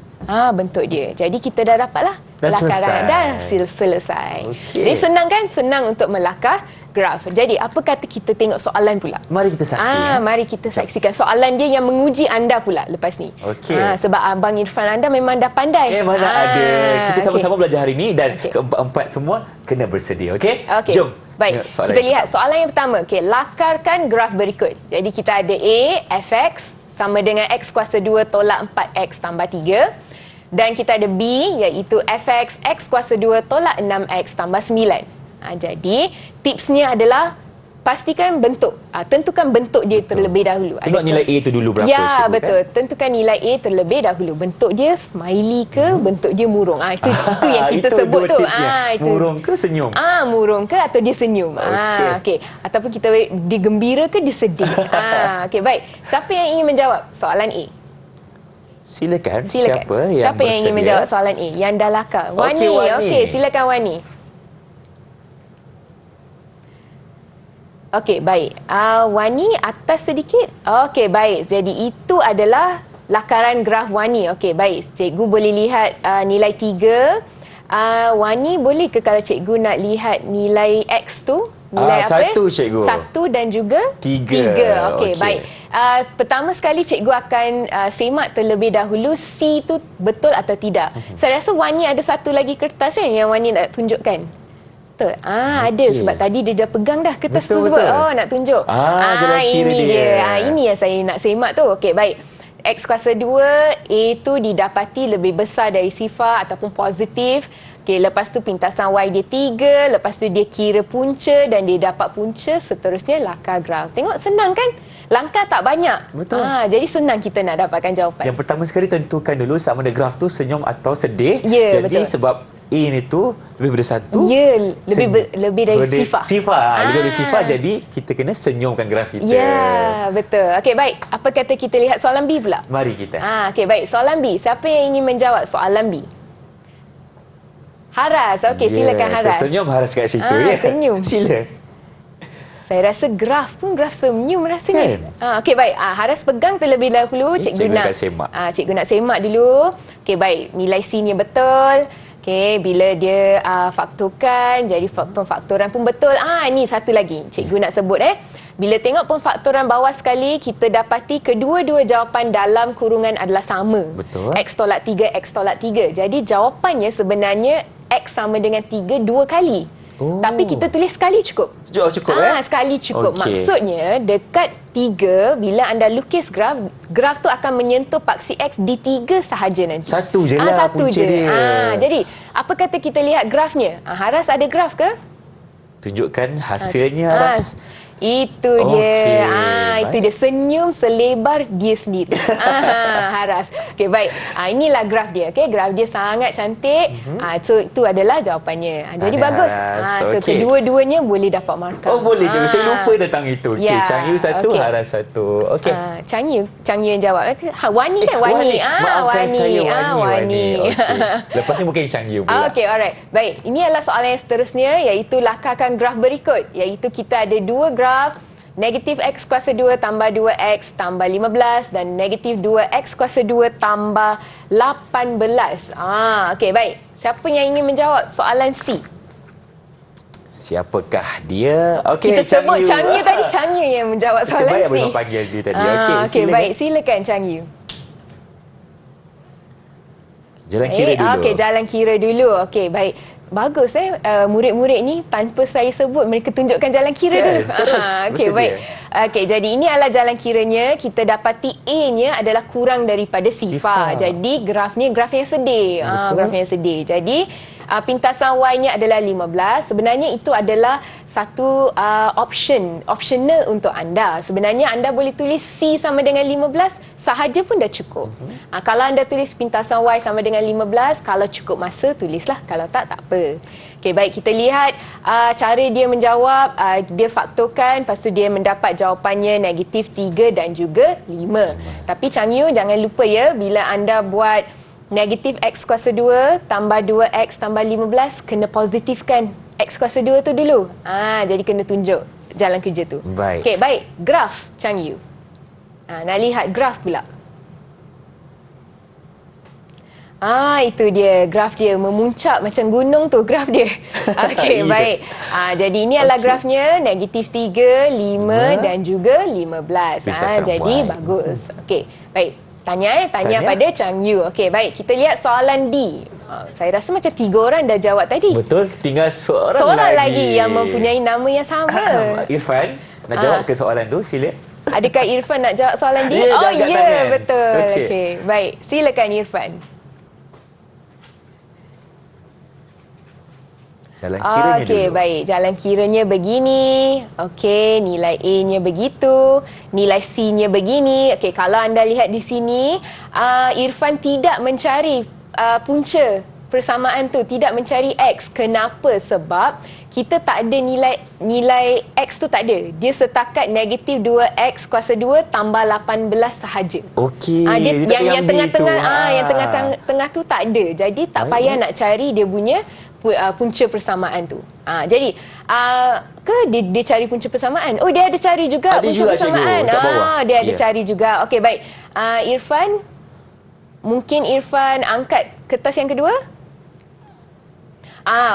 Speaker 3: Bentuk dia. Jadi kita dah dapatlah lakaran. Dah selesai. Okay. Jadi senang kan? Senang untuk melakar graf. Jadi apa kata kita tengok soalan pula?
Speaker 2: Mari kita saksi.
Speaker 3: Mari kita saksikan soalan dia yang menguji anda pula lepas ni.
Speaker 2: Okey.
Speaker 3: Sebab Abang Irfan anda memang dah pandai.
Speaker 2: Mana ada. Kita sama-sama belajar hari ini dan keempat-empat semua kena bersedia. Okey?
Speaker 3: Jom. Baik, kita lihat soalan yang pertama. Okey, lakarkan graf berikut. Jadi kita ada A, fx sama dengan x kuasa 2 tolak 4x tambah 3. Dan kita ada B, iaitu fx x kuasa 2 tolak 6x tambah 9. Jadi, tipsnya adalah pastikan bentuk. Tentukan bentuk dia terlebih dahulu.
Speaker 2: Tengok nilai A itu dulu berapa.
Speaker 3: Ya, betul. Kan? Tentukan nilai A terlebih dahulu. Bentuk dia smiley ke, bentuk dia murung. Itu yang kita sebut tu.
Speaker 2: Itu. Murung ke senyum?
Speaker 3: Murung ke atau dia senyum. Okey. Ataupun kita dia gembira ke dia sedih. Okey, baik. Siapa yang ingin menjawab soalan A?
Speaker 2: Silakan. Siapa yang
Speaker 3: ingin menjawab soalan A? Yang dah lakar. Wani. Okey, silakan Wani. Okey, baik. Wani atas sedikit. Okey, baik. Jadi itu adalah lakaran graf Wani. Okey, baik. Cikgu boleh lihat nilai 3. Wani boleh ke kalau cikgu nak lihat nilai X tu? Nilai apa?
Speaker 2: 1 cikgu.
Speaker 3: 1 dan juga 3. Okey, baik. Pertama sekali cikgu akan semak terlebih dahulu C tu betul atau tidak. Saya rasa Wani ada satu lagi kertas yang Wani nak tunjukkan. Betul. Ada sebab tadi dia dah pegang dah kertas tersebut. Nak tunjuk. Ini dia. Ini yang saya nak semak tu. Okey, baik. X kuasa 2 A tu didapati lebih besar dari sifar ataupun positif. Okey, lepas tu pintasan Y dia 3, lepas tu dia kira punca dan dia dapat punca, seterusnya lakar graf. Tengok senang kan? Langkah tak banyak.
Speaker 2: Betul.
Speaker 3: Jadi senang kita nak dapatkan jawapan.
Speaker 2: Yang pertama sekali tentukan dulu sama ada graf tu senyum atau sedih.
Speaker 3: Ya,
Speaker 2: jadi
Speaker 3: betul.
Speaker 2: sebab A ni tu lebih dari 1.
Speaker 3: Ya, lebih dari sifar.
Speaker 2: Lebih dari sifar, jadi kita kena senyumkan graf kita.
Speaker 3: Ya, betul. Okey, baik. Apa kata kita lihat soalan B pula?
Speaker 2: Mari kita.
Speaker 3: Okey, baik. Soalan B. Siapa yang ingin menjawab soalan B? Haras. Okey, silakan Haras.
Speaker 2: Tersenyum Haras kat situ.
Speaker 3: Senyum.
Speaker 2: Sila.
Speaker 3: Saya rasa graf pun graf senyum rasanya. Okey, baik. Haras pegang terlebih dahulu. Cikgu nak
Speaker 2: semak.
Speaker 3: Cikgu nak semak dulu. Okey, baik. Nilai C-nya betul. Okey, bila dia faktorkan, jadi pemfaktoran pun betul. Ini satu lagi. Cikgu nak sebut Bila tengok pemfaktoran bawah sekali, kita dapati kedua-dua jawapan dalam kurungan adalah sama.
Speaker 2: Betul.
Speaker 3: X tolak 3, X tolak 3. Jadi jawapannya sebenarnya X sama dengan 3 dua kali. Tapi kita tulis sekali cukup.
Speaker 2: Cukup
Speaker 3: sekali cukup.
Speaker 2: Okay.
Speaker 3: Maksudnya dekat 3, bila anda lukis graf tu akan menyentuh paksi X di 3 sahaja nanti.
Speaker 2: Satu je lah punca dia.
Speaker 3: Jadi apa kata kita lihat grafnya? Haras ada graf ke?
Speaker 2: Tunjukkan hasilnya Haras.
Speaker 3: Itu dia. Itu dia, senyum selebar dia sendiri. Haras. Okey, baik. Inilah graf dia. Okey, graf dia sangat cantik. So itu adalah jawapannya. Jadi bagus. So kedua-duanya boleh dapat markah.
Speaker 2: Oh, boleh cikgu. Saya lupa tentang itu. Okey, Chang Yu 1, Haras 1. Okey.
Speaker 3: Chang Yu yang jawab. Wani kan? Wani.
Speaker 2: Maafkan saya, Wani. Okey. Lepas ni mungkin Chang Yu pula.
Speaker 3: Okey, alright. Baik, ini adalah soalan yang seterusnya, iaitu lakarkan graf berikut. Iaitu kita ada dua graf, negatif X kuasa 2 tambah 2X tambah 15 dan negatif 2X kuasa 2 tambah 18. Okey, baik. Siapa yang ingin menjawab soalan C?
Speaker 2: Siapakah dia? Okey,
Speaker 3: kita sebut Chang Yu tadi. Chang Yu yang menjawab soalan C.
Speaker 2: Sebab yang panggil dia tadi. Okey,
Speaker 3: baik. Silakan Chang Yu.
Speaker 2: Jalan kira dulu.
Speaker 3: Okey, jalan kira dulu. Okey, baik. Bagus murid-murid ni tanpa saya sebut mereka tunjukkan jalan kira dulu. Okey, baik. Okey, jadi ini adalah jalan kiranya. Kita dapati A-nya adalah kurang daripada sifar. Jadi graf yang sedih. Graf yang sedih. Jadi pintasan Y-nya adalah 15. Sebenarnya itu adalah satu optional untuk anda. Sebenarnya anda boleh tulis C sama dengan 15 sahaja pun dah cukup. Kalau anda tulis pintasan Y sama dengan 15, kalau cukup masa tulislah, kalau tak apa. Okey, baik, kita lihat cara dia menjawab. Dia faktorkan, lepas tu dia mendapat jawapannya negatif 3 dan juga 5. Tapi Chang Yu jangan lupa ya, bila anda buat negatif X kuasa 2 tambah 2X tambah 15, kena positifkan X kuasa 2 tu dulu. Jadi kena tunjuk jalan kerja tu.
Speaker 2: Baik.
Speaker 3: Okey, baik. Graf Chang Yu. Nak lihat graf pula. Itu dia. Graf dia memuncak macam gunung tu, graf dia. Okey, baik. Jadi ini adalah grafnya. Negatif 3, 5 dan juga 15. Jadi bagus. Okey, baik. Tanya pada Chang Yu. Okey, baik. Kita lihat soalan D. Saya rasa macam 3 orang dah jawab tadi.
Speaker 2: Betul, tinggal seorang
Speaker 3: lagi yang mempunyai nama yang sama.
Speaker 2: Irfan, nak jawab ke soalan tu, sila.
Speaker 3: Adakah Irfan nak jawab soalan D? Ya, betul. Okey, baik. Silakan Irfan.
Speaker 2: Jalan kiranya
Speaker 3: Okey, baik. Jalan kiranya begini. Okey, nilai A-nya begitu. Nilai C-nya begini. Okey, kalau anda lihat di sini, Irfan tidak mencari punca persamaan tu, tidak mencari X. Kenapa? Sebab kita tak ada nilai X tu, tak ada. Dia setakat negatif 2X kuasa 2 tambah 18 sahaja.
Speaker 2: Okey.
Speaker 3: Yang tengah-tengah yang tengah tu tak ada. Jadi tak payah nak cari dia punya punca persamaan tu. Jadi dia cari punca persamaan. Oh, dia ada cari juga punca persamaan. Dia ada cari juga. Okey, baik. Irfan, mungkin Irfan angkat kertas yang kedua.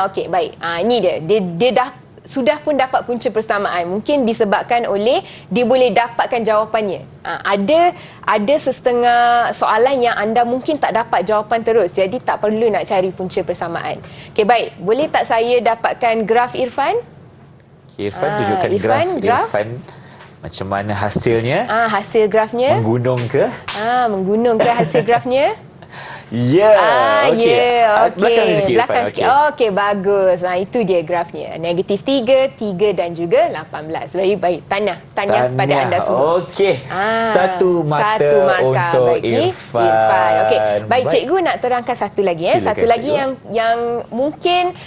Speaker 3: Okey, baik. Ini dia. Dia dah sudah pun dapat punca persamaan. Mungkin disebabkan oleh dia boleh dapatkan jawapannya. Ada setengah soalan yang anda mungkin tak dapat jawapan terus. Jadi tak perlu nak cari punca persamaan. Okey, baik. Boleh tak saya dapatkan graf Irfan?
Speaker 2: Irfan, tunjukkan graf Irfan. Macam mana hasilnya?
Speaker 3: Hasil grafnya.
Speaker 2: Menggunung ke?
Speaker 3: Menggunung ke hasil grafnya?
Speaker 2: Okey. Belakang sikit.
Speaker 3: Belakang sikit. Okey, bagus. Itu dia grafnya. Negatif 3, 3 dan juga 18. Baik. Tanya pada anda semua.
Speaker 2: Okey. Satu markah untuk Irfan.
Speaker 3: Okey. Baik, cikgu nak terangkan satu lagi. Satu lagi yang mungkin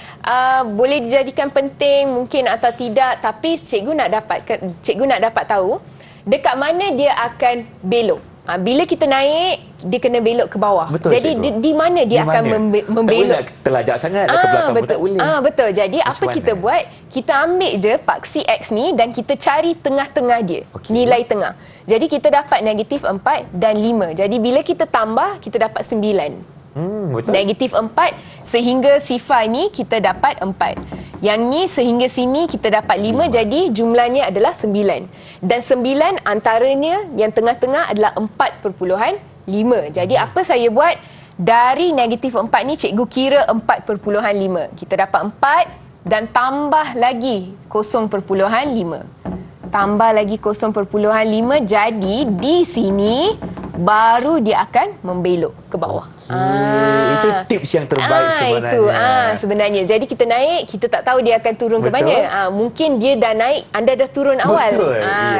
Speaker 3: boleh dijadikan penting mungkin atau tidak, tapi cikgu nak dapat tahu dekat mana dia akan belok. Bila kita naik, dia kena belok ke bawah. Betul, jadi di mana dia akan membelok.
Speaker 2: Tak boleh terlajak sangat ke belakang pun tak boleh.
Speaker 3: Betul. Jadi apa kita buat? Kita ambil je paksi X ni dan kita cari tengah-tengah dia. Nilai tengah. Jadi kita dapat negatif 4 dan 5. Jadi bila kita tambah, kita dapat 9. Betul. Negatif 4 sehingga sifar ni kita dapat 4. Yang ni sehingga sini kita dapat 5. Jadi jumlahnya adalah 9. Dan 9 antaranya yang tengah-tengah adalah 4.5. Jadi apa saya buat? Dari negatif 4 ni cikgu kira 4.5. Kita dapat 4 dan tambah lagi 0.5. Tambah lagi 0.5. Jadi di sini baru dia akan membelok ke bawah.
Speaker 2: Itu tips yang terbaik sebenarnya.
Speaker 3: Itu sebenarnya. Jadi kita naik, kita tak tahu dia akan turun ke mana. Mungkin dia dah naik, anda dah turun awal.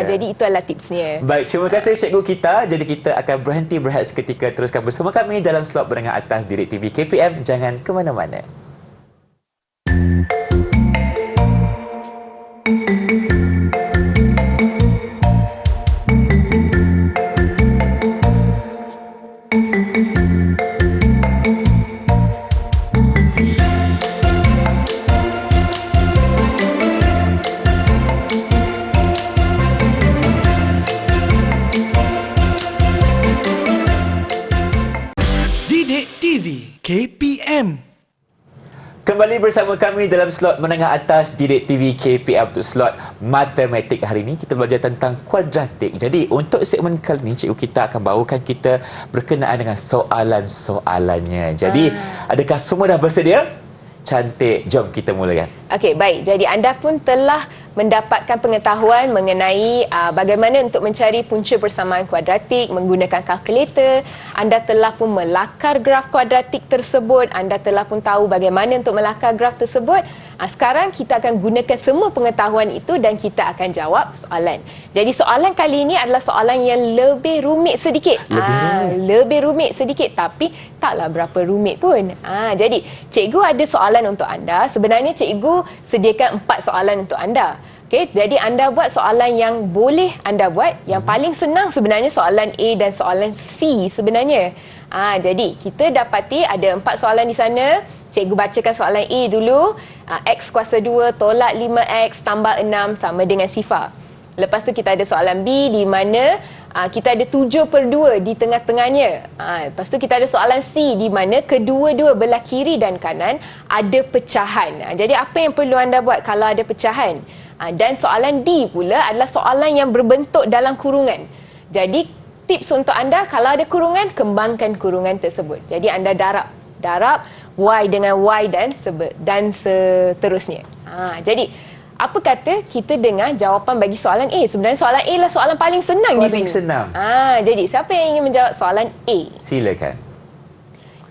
Speaker 3: Jadi itu adalah tipsnya.
Speaker 2: Baik, terima kasih cikgu kita. Jadi kita akan berhenti berehat seketika. Teruskan bersama kami dalam slot Menengah Atas Didik TV KPM. Jangan ke mana-mana.
Speaker 1: Didik TV KPM.
Speaker 2: Kembali bersama kami dalam slot Menengah Atas Didik TV KPM untuk slot Matematik. Hari ini kita belajar tentang kuadratik. Jadi untuk segmen kali ini, cikgu kita akan bawakan kita berkenaan dengan soalan-soalannya. Jadi adakah semua dah bersedia? Cantik. Jom kita mulakan.
Speaker 3: Okey, baik. Jadi anda pun telah mendapatkan pengetahuan mengenai bagaimana untuk mencari punca persamaan kuadratik menggunakan kalkulator. Anda telah pun melakar graf kuadratik tersebut. Anda telah pun tahu bagaimana untuk melakar graf tersebut. Sekarang kita akan gunakan semua pengetahuan itu dan kita akan jawab soalan. Jadi soalan kali ini adalah soalan yang lebih rumit sedikit. Lebih rumit sedikit, tapi taklah berapa rumit pun. Jadi cikgu ada soalan untuk anda. Sebenarnya cikgu sediakan 4 soalan untuk anda. Okay, jadi anda buat soalan yang boleh anda buat. Yang paling senang sebenarnya soalan A dan soalan C sebenarnya. Jadi kita dapati ada 4 soalan di sana. Cikgu bacakan soalan A dulu. X kuasa 2 tolak 5X tambah 6 sama dengan sifar. Lepas tu kita ada soalan B di mana kita ada 7/2 di tengah-tengahnya. Lepas tu kita ada soalan C di mana kedua-dua belah kiri dan kanan ada pecahan. Jadi apa yang perlu anda buat kalau ada pecahan? Dan soalan D pula adalah soalan yang berbentuk dalam kurungan. Jadi tips untuk anda, kalau ada kurungan, kembangkan kurungan tersebut. Jadi anda darab Y dengan Y dan seterusnya. Jadi apa kata kita dengar jawapan bagi soalan A? Sebenarnya soalan A adalah soalan paling senang di sini.
Speaker 2: Paling senang.
Speaker 3: Jadi siapa yang ingin menjawab soalan A?
Speaker 2: Silakan.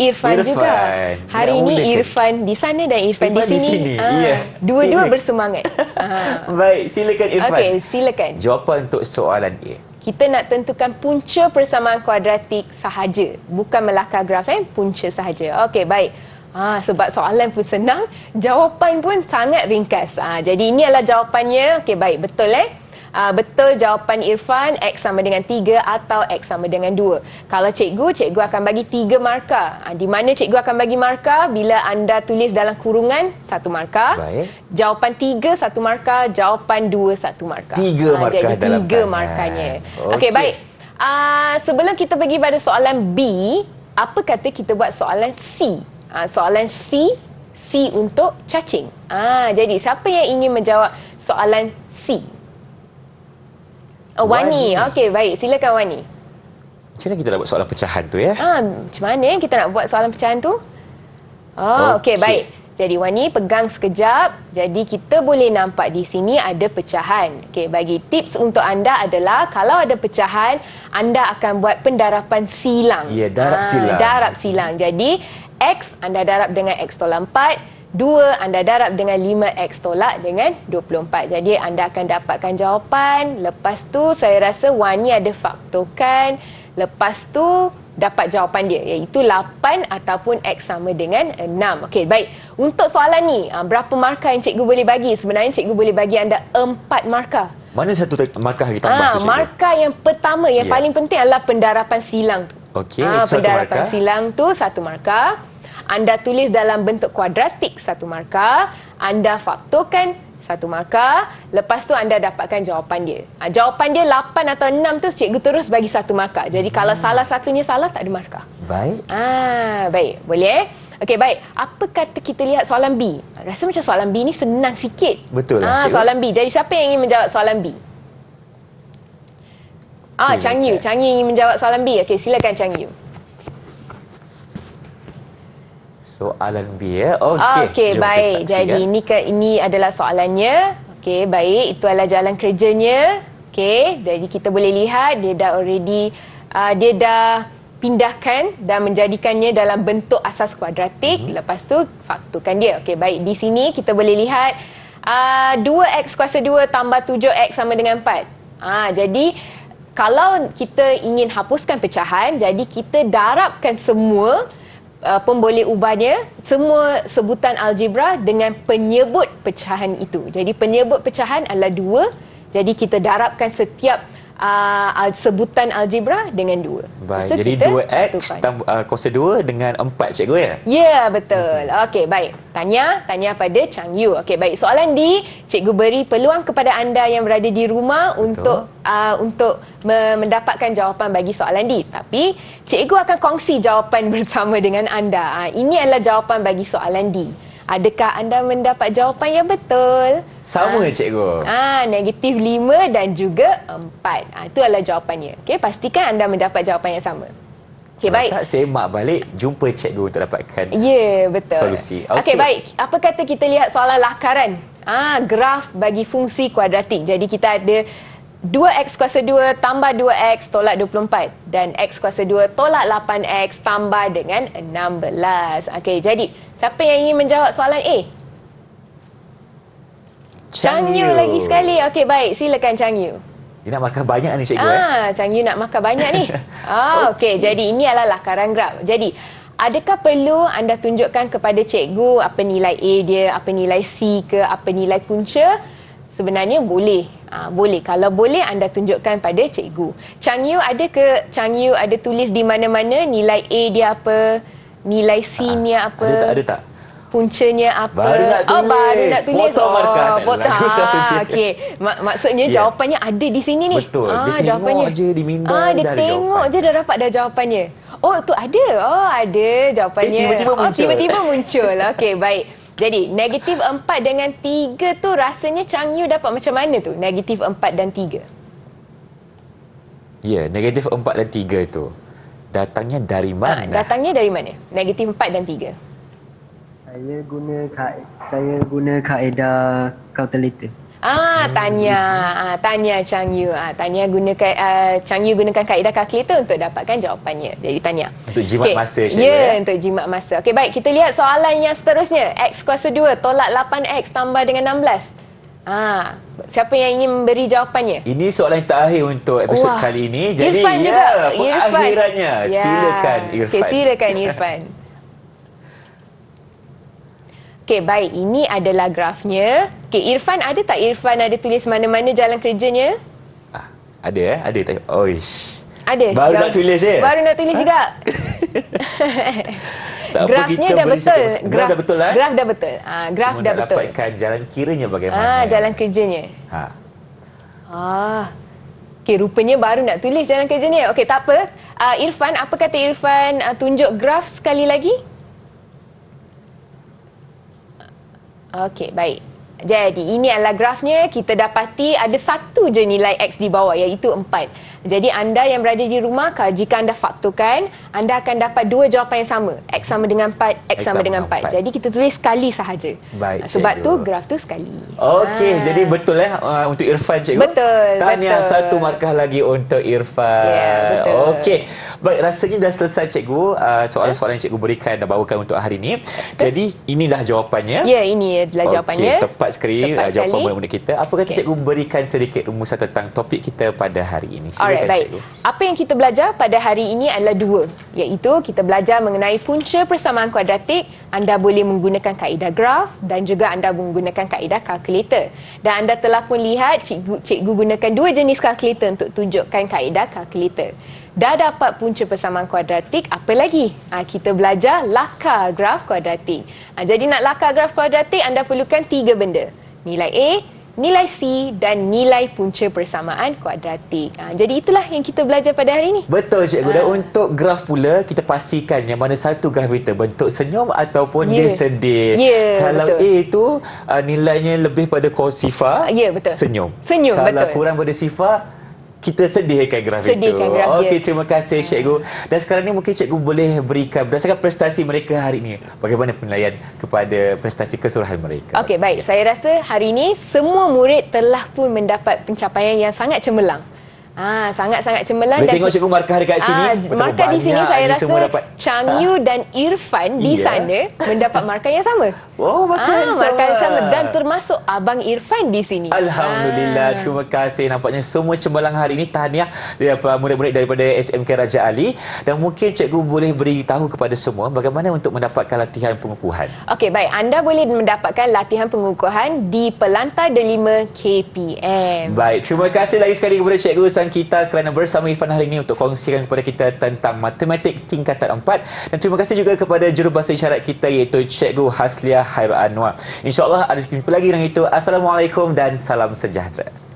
Speaker 3: Irfan juga. Hari ini Irfan di sana dan Irfan di sini. Dua-dua bersemangat.
Speaker 2: Baik, silakan Irfan.
Speaker 3: Okey, silakan.
Speaker 2: Jawapan untuk soalan A.
Speaker 3: Kita nak tentukan punca persamaan kuadratik sahaja. Bukan melakar graf, punca sahaja. Okey, baik. Sebab soalan pun senang, jawapan pun sangat ringkas. Jadi ini adalah jawapannya. Okey, baik. Betul betul jawapan Irfan, X sama dengan 3 atau X sama dengan 2. Kalau cikgu akan bagi 3 markah. Di mana cikgu akan bagi markah bila anda tulis dalam kurungan 1 markah.
Speaker 2: Baik.
Speaker 3: Jawapan 3 1 markah, jawapan 2 1 markah.
Speaker 2: 3 markah
Speaker 3: jadi
Speaker 2: dalam
Speaker 3: 3 markahnya. Okey, baik. Sebelum kita pergi pada soalan B, apa kata kita buat soalan C? Soalan C untuk cacing. Jadi siapa yang ingin menjawab soalan C? Wani. Okey, baik. Silakan Wani.
Speaker 2: Macam mana kita nak buat soalan pecahan tu ya?
Speaker 3: Macam mana kita nak buat soalan pecahan tu? Okey, baik. Jadi Wani pegang sekejap. Jadi kita boleh nampak di sini ada pecahan. Okey, bagi tips untuk anda adalah kalau ada pecahan, anda akan buat pendarapan silang.
Speaker 2: Ya, darab silang.
Speaker 3: Darab silang. Jadi X anda darab dengan X tolak 4. 2 anda darab dengan 5X tolak dengan 24. Jadi anda akan dapatkan jawapan. Lepas tu saya rasa Wani ada faktorkan. Lepas tu dapat jawapan dia iaitu 8 ataupun X sama dengan 6. Okey, baik. Untuk soalan ni, berapa markah yang cikgu boleh bagi? Sebenarnya cikgu boleh bagi anda 4 markah.
Speaker 2: Mana satu markah kita tambah tu cikgu?
Speaker 3: Markah yang pertama yang paling penting adalah pendarapan silang tu.
Speaker 2: Okey,
Speaker 3: pendarapan silang tu 1 markah. Anda tulis dalam bentuk kuadratik 1 markah, anda faktorkan 1 markah, lepas tu anda dapatkan jawapan dia. Jawapan dia 8 atau 6 tu cikgu terus bagi 1 markah. Jadi kalau salah satunya salah, tak ada markah.
Speaker 2: Baik.
Speaker 3: Baik, boleh Okey, baik. Apa kata kita lihat soalan B? Rasa macam soalan B ni senang sikit.
Speaker 2: Betul lah.
Speaker 3: Soalan B. Jadi siapa yang ingin menjawab soalan B? Chang Yu ingin menjawab soalan B. Okey, silakan Chang Yu.
Speaker 2: Soalan B ya. Okey,
Speaker 3: baik. Jadi ini adalah soalannya. Okey, baik. Itu adalah jalan kerjanya. Okey, jadi kita boleh lihat dia dah already dia dah pindahkan dan menjadikannya dalam bentuk asas kuadratik. Lepas tu fakturkan dia. Okey, baik. Di sini kita boleh lihat 2x kuasa 2 tambah 7x sama dengan 4. Jadi kalau kita ingin hapuskan pecahan, jadi kita darabkan semua pemboleh ubahnya, semua sebutan algebra dengan penyebut pecahan itu. Jadi penyebut pecahan adalah 2. Jadi kita darabkan setiap sebutan algebra dengan 2.
Speaker 2: Baik,
Speaker 3: So,
Speaker 2: jadi
Speaker 3: kita
Speaker 2: 2x
Speaker 3: tukar.
Speaker 2: kuasa 2 dengan 4 cikgu ya?
Speaker 3: Ya, betul. Okey, baik. Tanya pada Chang Yu. Okey, baik. Soalan D, cikgu beri peluang kepada anda yang berada di rumah untuk mendapatkan jawapan bagi soalan D. Tapi cikgu akan kongsi jawapan bersama dengan anda. Ini adalah jawapan bagi soalan D. Adakah anda mendapat jawapan yang betul?
Speaker 2: Sama cikgu.
Speaker 3: Negatif 5 dan juga 4. Itu adalah jawapannya. Okey, pastikan anda mendapat jawapan yang sama. Okey, baik.
Speaker 2: Tak semak balik, jumpa cikgu untuk dapatkan
Speaker 3: Betul.
Speaker 2: solusi.
Speaker 3: Okey, baik. Apa kata kita lihat soalan lakaran? Graf bagi fungsi kuadratik. Jadi kita ada 2x kuasa 2 tambah 2x tolak 24 dan x kuasa 2 tolak 8x tambah dengan 16. Okey, jadi siapa yang ingin menjawab soalan A? Chang Yu lagi sekali. Okey, baik. Silakan Chang Yu.
Speaker 2: Dia nak makan banyak ni cikgu.
Speaker 3: Chang Yu nak makan banyak ni. Okey. Jadi ini adalah lakaran graf. Jadi, adakah perlu anda tunjukkan kepada cikgu apa nilai A dia, apa nilai C ke, apa nilai punca? Sebenarnya boleh. Boleh. Kalau boleh, anda tunjukkan pada cikgu. Chang Yu ada tulis di mana-mana nilai A dia apa, nilai C ni apa?
Speaker 2: Ada tak?
Speaker 3: Puncanya apa?
Speaker 2: Baru nak tulis.
Speaker 3: Potong markah.
Speaker 2: Potong.
Speaker 3: Okey. Maksudnya jawapannya ada di sini ni.
Speaker 2: Betul. Dia tengok je di minda
Speaker 3: dia tengok je dah dapat dah jawapannya. Tu ada. Ada jawapannya. Tiba-tiba muncul. Okey, baik. Jadi, negatif 4 dengan 3 tu rasanya Chang Yu dapat macam mana tu? Negatif 4 dan 3.
Speaker 2: Ya, negatif 4 dan 3 tu. Datangnya dari mana?
Speaker 3: Datangnya dari mana? Negatif 4 dan 3.
Speaker 4: Saya guna kaedah calculator.
Speaker 3: Tanya Chang Yu. Chang Yu gunakan kaedah kalkulator untuk dapatkan jawapannya. Jadi tanya.
Speaker 2: Untuk jimat masa cikgu.
Speaker 3: Untuk jimat masa. Okey, baik. Kita lihat soalan yang seterusnya. X kuasa 2 tolak 8x tambah dengan 16. Siapa yang ingin memberi jawapannya?
Speaker 2: Ini soalan yang terakhir untuk episod kali ini. Jadi
Speaker 3: Irfan juga.
Speaker 2: Pengakhirannya. Silakan Irfan.
Speaker 3: Okey, silakan Irfan. Okey, baik. Ini adalah grafnya. Okey, Irfan ada tak ada tulis mana-mana jalan kerjanya?
Speaker 2: Ada Ada tak? Oish.
Speaker 3: Ada.
Speaker 2: Baru nak tulis je?
Speaker 3: Baru nak tulis juga.
Speaker 2: Tak
Speaker 3: Grafnya dah betul.
Speaker 2: Graf dah betul lah.
Speaker 3: Graf dah betul. Graf
Speaker 2: Cuma
Speaker 3: dah
Speaker 2: nak
Speaker 3: betul.
Speaker 2: dapatkan jalan kiranya bagaimana.
Speaker 3: Jalan kerjanya. Okey, rupanya baru nak tulis jalan kerjanya. Okey, tak apa. Irfan, apa kata Irfan tunjuk graf sekali lagi? Okey, baik. Jadi, ini adalah grafnya. Kita dapati ada satu je nilai X di bawah, iaitu 4. Jadi, anda yang berada di rumah, jika anda fakturkan, anda akan dapat dua jawapan yang sama. X sama dengan 4, X sama dengan 4. Jadi, kita tulis sekali sahaja.
Speaker 2: Baik,
Speaker 3: sebab
Speaker 2: cikgu.
Speaker 3: tu, graf tu sekali.
Speaker 2: Okey, jadi betul untuk Irfan cikgu.
Speaker 3: Betul.
Speaker 2: Tahniah, satu markah lagi untuk Irfan.
Speaker 3: Ya, betul.
Speaker 2: Okey. Baik, rasanya dah selesai cikgu. Soalan-soalan yang cikgu berikan dan bawakan untuk hari ini. Jadi, inilah jawapannya.
Speaker 3: Ya, ini adalah jawapannya.
Speaker 2: Tepat sekali jawapan murid-murid kita. Apa kata cikgu berikan sedikit rumusan tentang topik kita pada hari ini? Silakan
Speaker 3: baik.
Speaker 2: cikgu.
Speaker 3: Apa yang kita belajar pada hari ini adalah dua. Iaitu kita belajar mengenai punca persamaan kuadratik. Anda boleh menggunakan kaedah graf dan juga anda menggunakan kaedah kalkulator. Dan anda telah pun lihat cikgu gunakan dua jenis kalkulator untuk tunjukkan kaedah kalkulator. Dah dapat punca persamaan kuadratik, apa lagi? Kita belajar lakar graf kuadratik. Jadi nak lakar graf kuadratik, anda perlukan 3 benda. Nilai A, nilai C dan nilai punca persamaan kuadratik. Jadi itulah yang kita belajar pada hari ini.
Speaker 2: Betul cikgu. Dan untuk graf pula, kita pastikan yang mana satu graf itu bentuk senyum ataupun dia sedih. Kalau betul. A itu nilainya lebih pada sifar,
Speaker 3: betul.
Speaker 2: Senyum.
Speaker 3: Kalau
Speaker 2: betul. Kurang pada sifar, kita sedihkan graf itu. Okey, terima kasih cikgu. Dan sekarang ni mungkin cikgu boleh berikan berdasarkan prestasi mereka hari ini, bagaimana penilaian kepada prestasi keseluruhan mereka.
Speaker 3: Okey, baik. Saya rasa hari ini semua murid telah pun mendapat pencapaian yang sangat cemerlang. Sangat-sangat cemerlang.
Speaker 2: Boleh tengok cikgu markah dekat sini.
Speaker 3: Markah di sini saya rasa Chang Yu dan Irfan di
Speaker 2: Iya.
Speaker 3: sana mendapat markah yang sama.
Speaker 2: Oh, markah yang sama.
Speaker 3: Markah yang sama dan termasuk Abang Irfan di sini.
Speaker 2: Alhamdulillah, terima kasih. Nampaknya semua cemerlang hari ini. Tahniah daripada murid-murid daripada SMK Raja Ali. Dan mungkin cikgu boleh beritahu kepada semua bagaimana untuk mendapatkan latihan pengukuhan.
Speaker 3: Okey, baik. Anda boleh mendapatkan latihan pengukuhan di Pelantar Delima KPM.
Speaker 2: Baik, terima kasih lagi sekali kepada Cikgu Urusan kita kerana bersama Irfan hari ini untuk kongsikan kepada kita tentang matematik tingkatan 4. Dan terima kasih juga kepada jurubahasa isyarat kita iaitu Cikgu Hasliah Hairul Anwar. InsyaAllah ada jumpa lagi dengan itu. Assalamualaikum dan salam sejahtera.